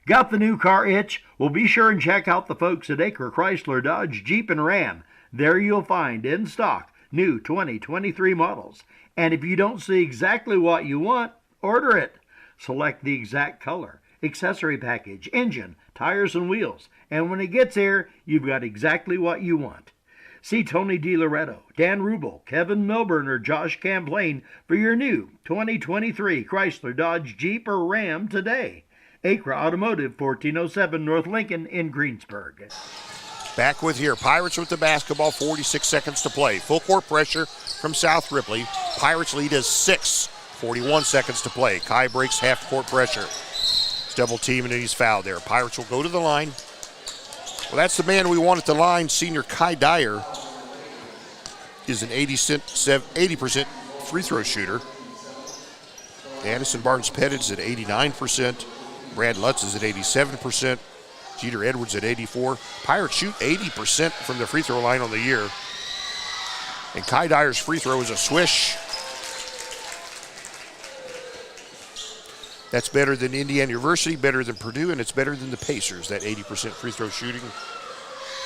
Got the new car itch? Well, be sure and check out the folks at Acre Chrysler Dodge Jeep and Ram. There you'll find in stock new 2023 models. And if you don't see exactly what you want, order it. Select the exact color, accessory package, engine, tires, and wheels. And when it gets here, you've got exactly what you want. See Tony DiLoretto, Dan Rubel, Kevin Milburn, or Josh Camplain for your new 2023 Chrysler Dodge Jeep or Ram today. Acre Automotive, 1407 North Lincoln in Greensburg. Back with here. Pirates with the basketball, 46 seconds to play. Full court pressure from South Ripley. Pirates lead is 6, 41 seconds to play. Kai breaks half court pressure. He's double teaming and he's fouled there. Pirates will go to the line. Well, that's the man we want at the line. Senior Kai Dyer is an 80% free throw shooter. Addison Barnes-Pettit is at 89%. Brad Lutz is at 87%. Jeter Edwards at 84%. Pirates shoot 80% from the free throw line on the year. And Kai Dyer's free throw is a swish. That's better than Indiana University, better than Purdue, and it's better than the Pacers, that 80% free throw shooting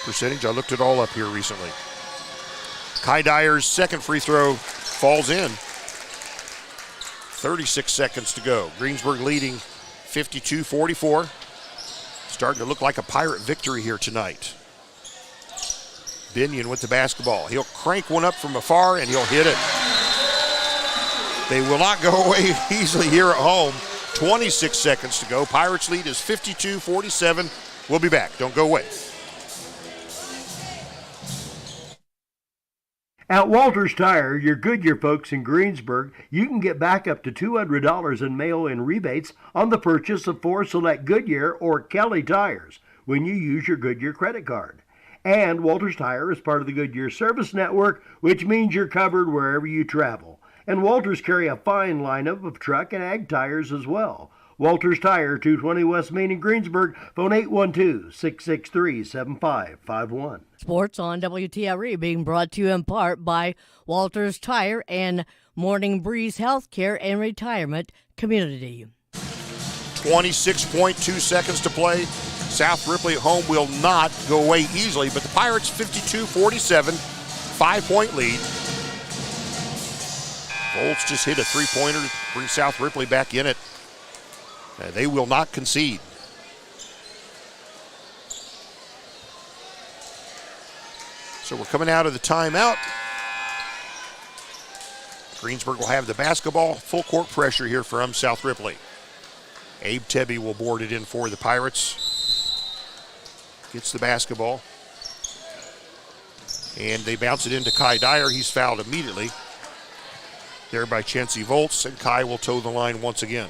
percentage. I looked it all up here recently. Kai Dyer's second free throw falls in. 36 seconds to go. Greensburg leading 52-44. Starting to look like a Pirate victory here tonight. Binion with the basketball. He'll crank one up from afar and he'll hit it. They will not go away easily here at home. 26 seconds to go. Pirates lead is 52-47. We'll be back. Don't go away. At Walters Tire, your Goodyear folks in Greensburg, you can get back up to $200 in mail-in rebates on the purchase of 4 select Goodyear or Kelly tires when you use your Goodyear credit card. And Walters Tire is part of the Goodyear Service Network, which means you're covered wherever you travel. And Walters carry a fine lineup of truck and ag tires as well. Walters Tire, 220 West Main in Greensburg, phone 812-663-7551. Sports on WTRE being brought to you in part by Walters Tire and Morning Breeze Healthcare and Retirement Community. 26.2 seconds to play. South Ripley at home will not go away easily, but the Pirates 52-47, 5-point lead. Bolts just hit a three-pointer to bring South Ripley back in it. They will not concede. So we're coming out of the timeout. Greensburg will have the basketball. Full court pressure here from South Ripley. Abe Tebby will board it in for the Pirates. Gets the basketball. And they bounce it into Kai Dyer. He's fouled immediately. There by Chancey Volts, and Kai will toe the line once again.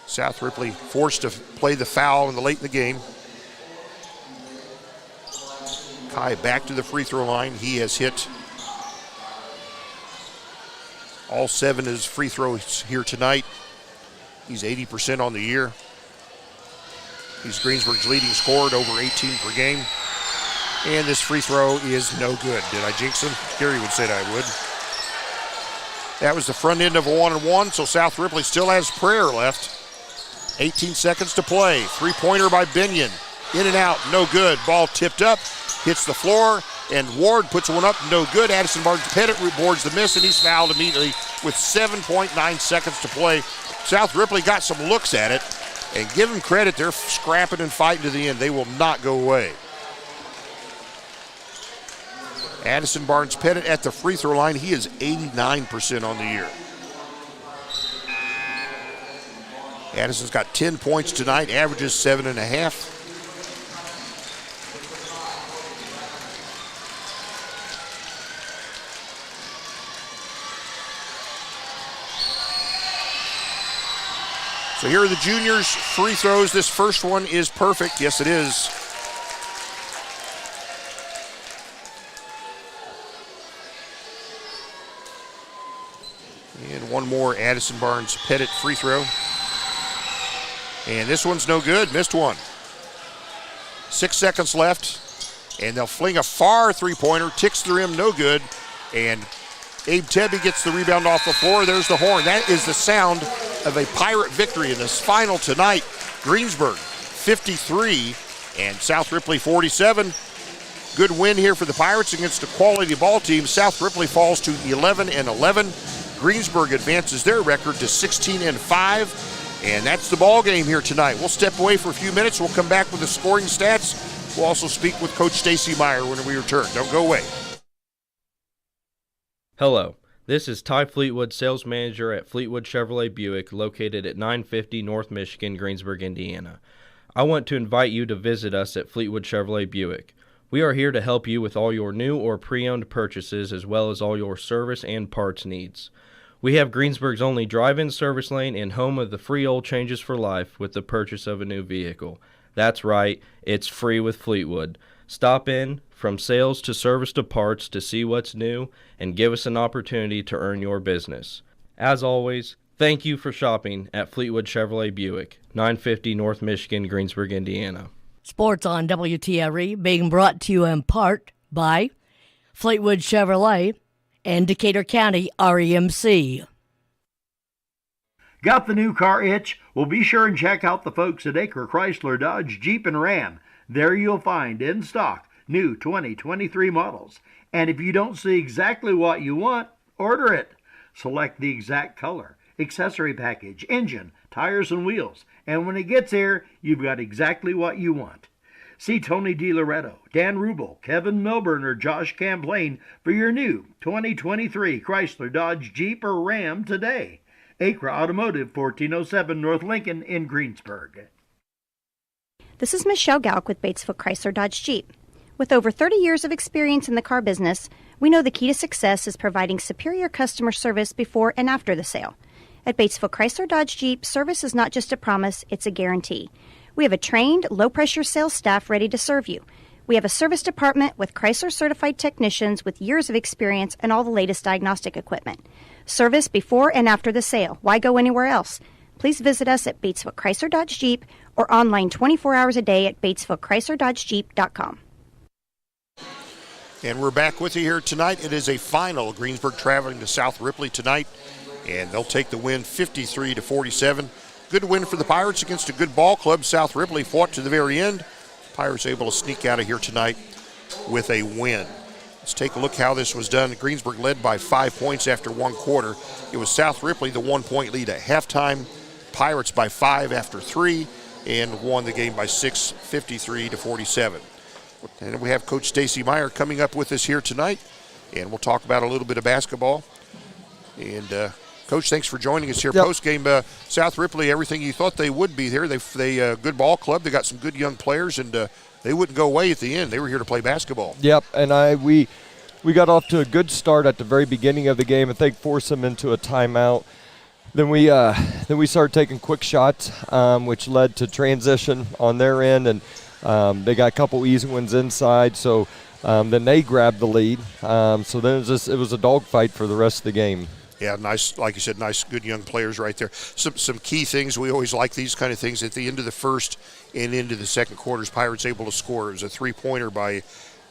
South Ripley forced to play the foul late in the game. Kai back to the free throw line. He has hit all 7 of his free throws here tonight. He's 80% on the year. He's Greensburg's leading scorer at over 18 per game. And this free throw is no good. Did I jinx him? Gary would say that I would. That was the front end of a 1-and-1, so South Ripley still has prayer left. 18 seconds to play. Three-pointer by Binion. In and out, no good. Ball tipped up, hits the floor, and Ward puts one up, no good. Addison Barnes-Pettit boards the miss, and he's fouled immediately with 7.9 seconds to play. South Ripley got some looks at it, and give them credit, they're scrapping and fighting to the end. They will not go away. Addison Barnes-Pettit at the free throw line. He is 89% on the year. Addison's got 10 points tonight, averages 7.5. So here are the juniors' free throws. This first one is perfect. Yes, it is. And one more Addison Barnes-Pettit free throw. And this one's no good, missed one. 6 seconds left, and they'll fling a far three-pointer, ticks the rim, no good. And Abe Tebby gets the rebound off the floor. There's the horn. That is the sound of a Pirate victory in this final tonight. Greensburg 53 and South Ripley 47. Good win here for the Pirates against a quality ball team. South Ripley falls to 11-11. Greensburg advances their record to 16-5. And that's the ball game here tonight. We'll step away for a few minutes. We'll come back with the scoring stats. We'll also speak with Coach Stacy Meyer when we return. Don't go away. Hello, this is Ty Fleetwood, sales manager at Fleetwood Chevrolet Buick, located at 950 North Michigan, Greensburg, Indiana. I want to invite you to visit us at Fleetwood Chevrolet Buick. We are here to help you with all your new or pre-owned purchases as well as all your service and parts needs. We have Greensburg's only drive-in service lane and home of the free oil changes for life with the purchase of a new vehicle. That's right, it's free with Fleetwood. Stop in, from sales to service to parts, to see what's new and give us an opportunity to earn your business. As always, thank you for shopping at Fleetwood Chevrolet Buick, 950 North Michigan, Greensburg, Indiana. Sports on WTRE being brought to you in part by Fleetwood Chevrolet and Decatur County REMC. Got the new car itch? Well, be sure and check out the folks at Acre Chrysler Dodge Jeep and Ram. There you'll find in stock new 2023 models. And if you don't see exactly what you want, order it. Select the exact color, accessory package, engine, tires, and wheels. And when it gets here, you've got exactly what you want. See Tony DiLoretto, Dan Rubel, Kevin Milburn, or Josh Camplain for your new 2023 Chrysler Dodge Jeep or Ram today. Acre Automotive, 1407 North Lincoln in Greensburg. This is Michelle Galk with Batesville Chrysler Dodge Jeep. With over 30 years of experience in the car business, we know the key to success is providing superior customer service before and after the sale. At Batesville Chrysler Dodge Jeep, service is not just a promise, it's a guarantee. We have a trained, low-pressure sales staff ready to serve you. We have a service department with Chrysler-certified technicians with years of experience and all the latest diagnostic equipment. Service before and after the sale. Why go anywhere else? Please visit us at Batesville Chrysler Dodge Jeep or online 24 hours a day at BatesvilleChryslerDodgeJeep.com. And we're back with you here tonight. It is a final. Greensburg traveling to South Ripley tonight, and they'll take the win 53-47. Good win for the Pirates against a good ball club. South Ripley fought to the very end. Pirates able to sneak out of here tonight with a win. Let's take a look how this was done. Greensburg led by 5 points after one quarter. It was South Ripley, the 1 point lead at halftime. Pirates by 5 after 3 and won the game by 6, 53-47. And we have Coach Stacy Meyer coming up with us here tonight, and we'll talk about a little bit of basketball. And Coach, thanks for joining us here. Yep. Post-game, South Ripley, everything you thought they would be there. They good ball club. They got some good young players, and they wouldn't go away at the end. They were here to play basketball. Yep, and we got off to a good start at the very beginning of the game. I think forced them into a timeout. Then we started taking quick shots, which led to transition on their end, and they got a couple easy ones inside. So then they grabbed the lead. So then it was a dogfight for the rest of the game. Yeah, nice. Like you said, nice, good young players right there. Some key things. We always like these kind of things at the end of the first and into the second quarters. Pirates able to score. It was a 3-pointer by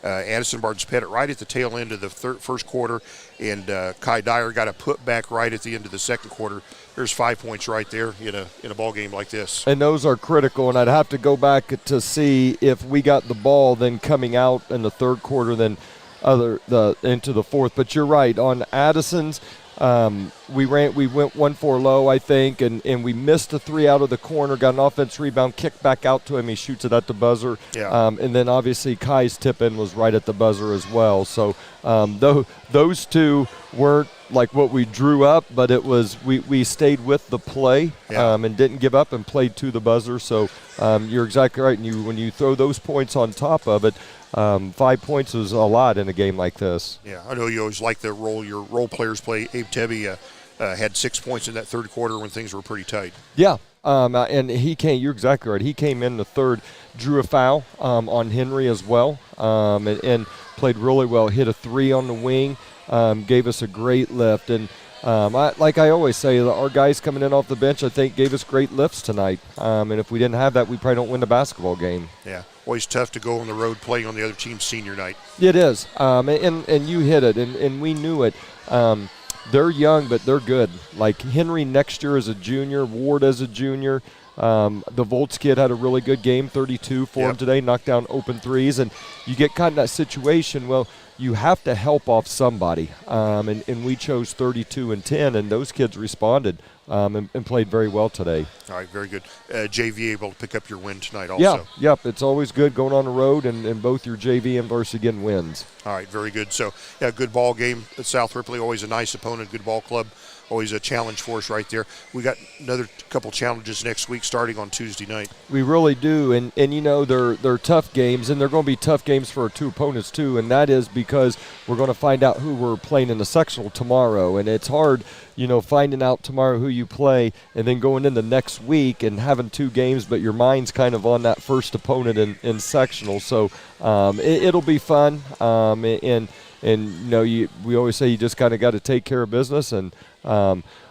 Addison Barnes-Pettit right at the tail end of the first quarter, and Kai Dyer got a putback right at the end of the second quarter. There's 5 points right there in a ball game like this. And those are critical, and I'd have to go back to see if we got the ball then coming out in the third quarter than into the fourth. But you're right, on Addison's, we went 1-4 low, I think, and we missed a 3 out of the corner, got an offense rebound, kicked back out to him, he shoots it at the buzzer. Yeah. And then obviously Kai's tip-in was right at the buzzer as well. So those two weren't like what we drew up, but it was we stayed with the play and didn't give up and played to the buzzer. So you're exactly right. And when you throw those points on top of it, 5 points is a lot in a game like this. Yeah, I know you always like the role your role players play. Abe Tebby had 6 points in that third quarter when things were pretty tight. Yeah, and he came. You're exactly right. He came in the third, drew a foul on Henry as well, and played really well. Hit a 3 on the wing, gave us a great lift. And like I always say, our guys coming in off the bench, I think, gave us great lifts tonight. And if we didn't have that, we probably don't win the basketball game. Yeah, always tough to go on the road playing on the other team's senior night. It is, and you hit it, and we knew it. They're young, but they're good. Like Henry next year as a junior, Ward as a junior. The Volts kid had a really good game, 32 for him today, knocked down open threes. And you get kind of that situation, well, you have to help off somebody. And we chose 32 and 10, and those kids responded and played very well today. All right, very good. JV able to pick up your win tonight also. Yep. It's always good going on the road and both your JV and varsity getting wins. All right, very good. So, yeah, good ball game at South Ripley. Always a nice opponent, good ball club. Always a challenge for us right there. We got another couple challenges next week starting on Tuesday night. We really do, and you know they're tough games, and they're going to be tough games for our two opponents too, and that is because we're going to find out who we're playing in the sectional tomorrow, and it's hard, you know, finding out tomorrow who you play and then going into next week and having 2 games, but your mind's kind of on that first opponent in sectional. So it'll be fun, and you know, we always say you just kind of got to take care of business. And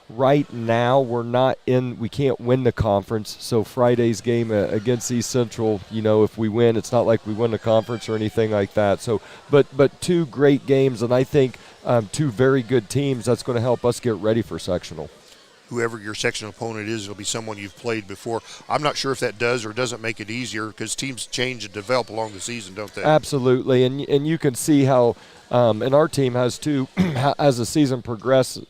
right now we can't win the conference. So Friday's game against East Central, you know, if we win, it's not like we win the conference or anything like that. So, but 2 great games, and I think 2 very good teams. That's going to help us get ready for sectional. Whoever your sectional opponent is, it'll be someone you've played before. I'm not sure if that does or doesn't make it easier because teams change and develop along the season, don't they? Absolutely, and you can see how, and our team has too, as the season progresses,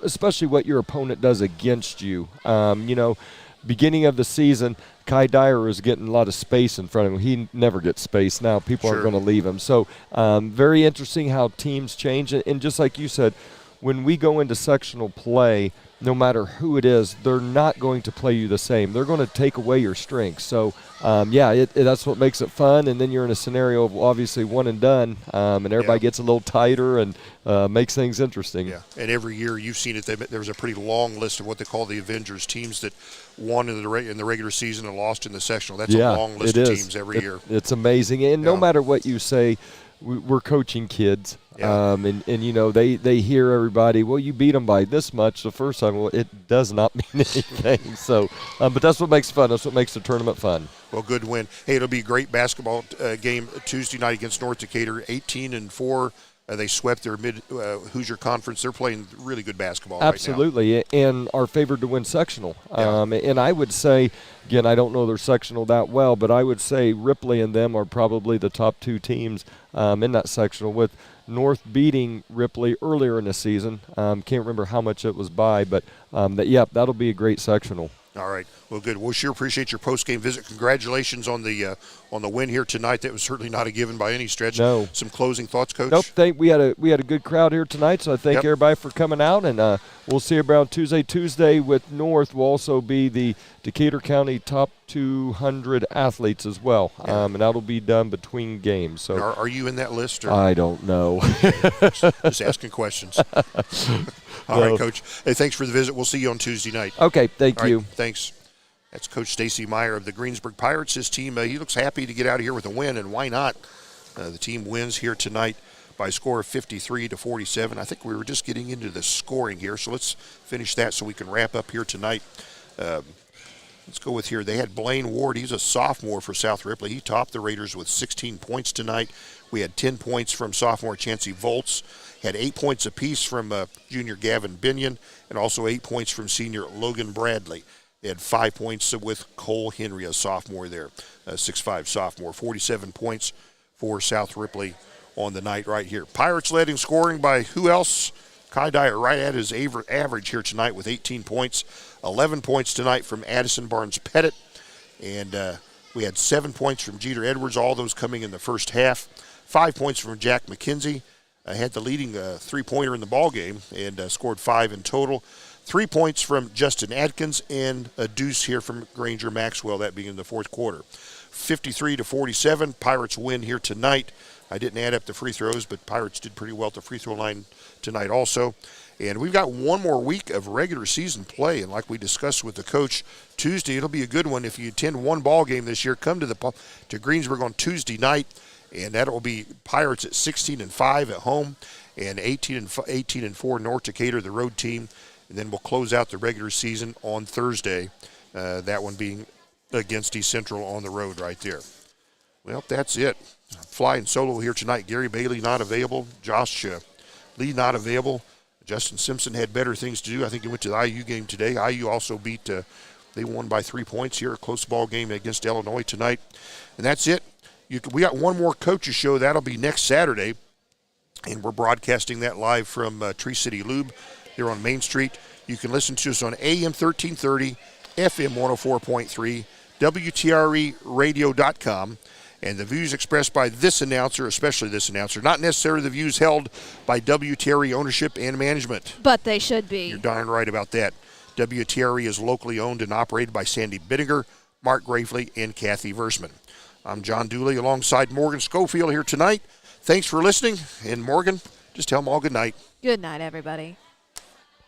especially what your opponent does against you. You know, beginning of the season, Kai Dyer is getting a lot of space in front of him. He never gets space now. People aren't going to leave him. So very interesting how teams change. And just like you said, when we go into sectional play, no matter who it is, they're not going to play you the same. They're going to take away your strengths. So, that's what makes it fun. And then you're in a scenario of obviously one and done, and everybody gets a little tighter and makes things interesting. Yeah, and every year you've seen it. There's a pretty long list of what they call the Avengers, teams that won in the regular season and lost in the sectional. That's a long list of teams every year. It's amazing. And no matter what you say, we're coaching kids. And you know, they hear everybody, well, you beat them by this much the first time. Well, it does not mean anything. So, but that's what makes it fun. That's what makes the tournament fun. Well, good win. Hey, it'll be a great basketball game Tuesday night against North Decatur, 18-4. They swept their Hoosier Conference. They're playing really good basketball Absolutely, right now. And are favored to win sectional. And I would say, again, I don't know their sectional that well, but I would say Ripley and them are probably the top 2 teams in that sectional, with North beating Ripley earlier in the season. Can't remember how much it was by, but that'll be a great sectional. All right. Well, good. We'll sure appreciate your post-game visit. Congratulations on the win here tonight. That was certainly not a given by any stretch. No. Some closing thoughts, Coach? Nope. We had a good crowd here tonight, so I thank everybody for coming out. And we'll see you around Tuesday with North. Will also be the Decatur County top 200 athletes as well, and that'll be done between games. So, are you in that list? Or? I don't know. Just asking questions. All right, Coach. Hey, thanks for the visit. We'll see you on Tuesday night. Okay, thank you. Right, thanks. That's Coach Stacy Meyer of the Greensburg Pirates. His team, he looks happy to get out of here with a win, and why not? The team wins here tonight by a score of 53-47. I think we were just getting into the scoring here, so let's finish that so we can wrap up here tonight. Let's go with here. They had Blaine Ward. He's a sophomore for South Ripley. He topped the Raiders with 16 points tonight. We had 10 points from sophomore Chancey Volts. Had 8 points apiece from junior Gavin Binion, and also 8 points from senior Logan Bradley. They had 5 points with Cole Henry, a sophomore there, 6'5" sophomore. 47 points for South Ripley on the night right here. Pirates led in scoring by who else? Kai Dyer right at his average here tonight with 18 points. 11 points tonight from Addison Barnes-Pettit. And we had 7 points from Jeter Edwards, all those coming in the first half. 5 points from Jack McKenzie. Had the leading three-pointer in the ball game and scored 5 in total. 3 points from Justin Atkins and a deuce here from Granger Maxwell, that being in the fourth quarter. 53-47, Pirates win here tonight. I didn't add up the free throws, but Pirates did pretty well at the free throw line tonight also. And we've got one more week of regular season play, and like we discussed with the coach, Tuesday it'll be a good one. If you attend one ball game this year, come to Greensburg on Tuesday night, and that will be Pirates at 16-5 at home, and 18-4 North Decatur, the road team. And then we'll close out the regular season on Thursday, that one being against East Central on the road right there. Well, that's it. Flying solo here tonight. Gary Bailey not available. Josh Lee not available. Justin Simpson had better things to do. I think he went to the IU game today. IU also beat, they won by 3 points here. A close ball game against Illinois tonight. And that's it. We got one more coaches show. That'll be next Saturday. And we're broadcasting that live from Tree City Lube here on Main Street. You can listen to us on AM 1330, FM 104.3, WTREradio.com. And the views expressed by this announcer, especially this announcer, not necessarily the views held by WTRE ownership and management. But they should be. You're darn right about that. WTRE is locally owned and operated by Sandy Bittinger, Mark Gravely, and Kathy Versman. I'm John Dooley alongside Morgan Schofield here tonight. Thanks for listening. And Morgan, just tell them all good night. Good night, everybody.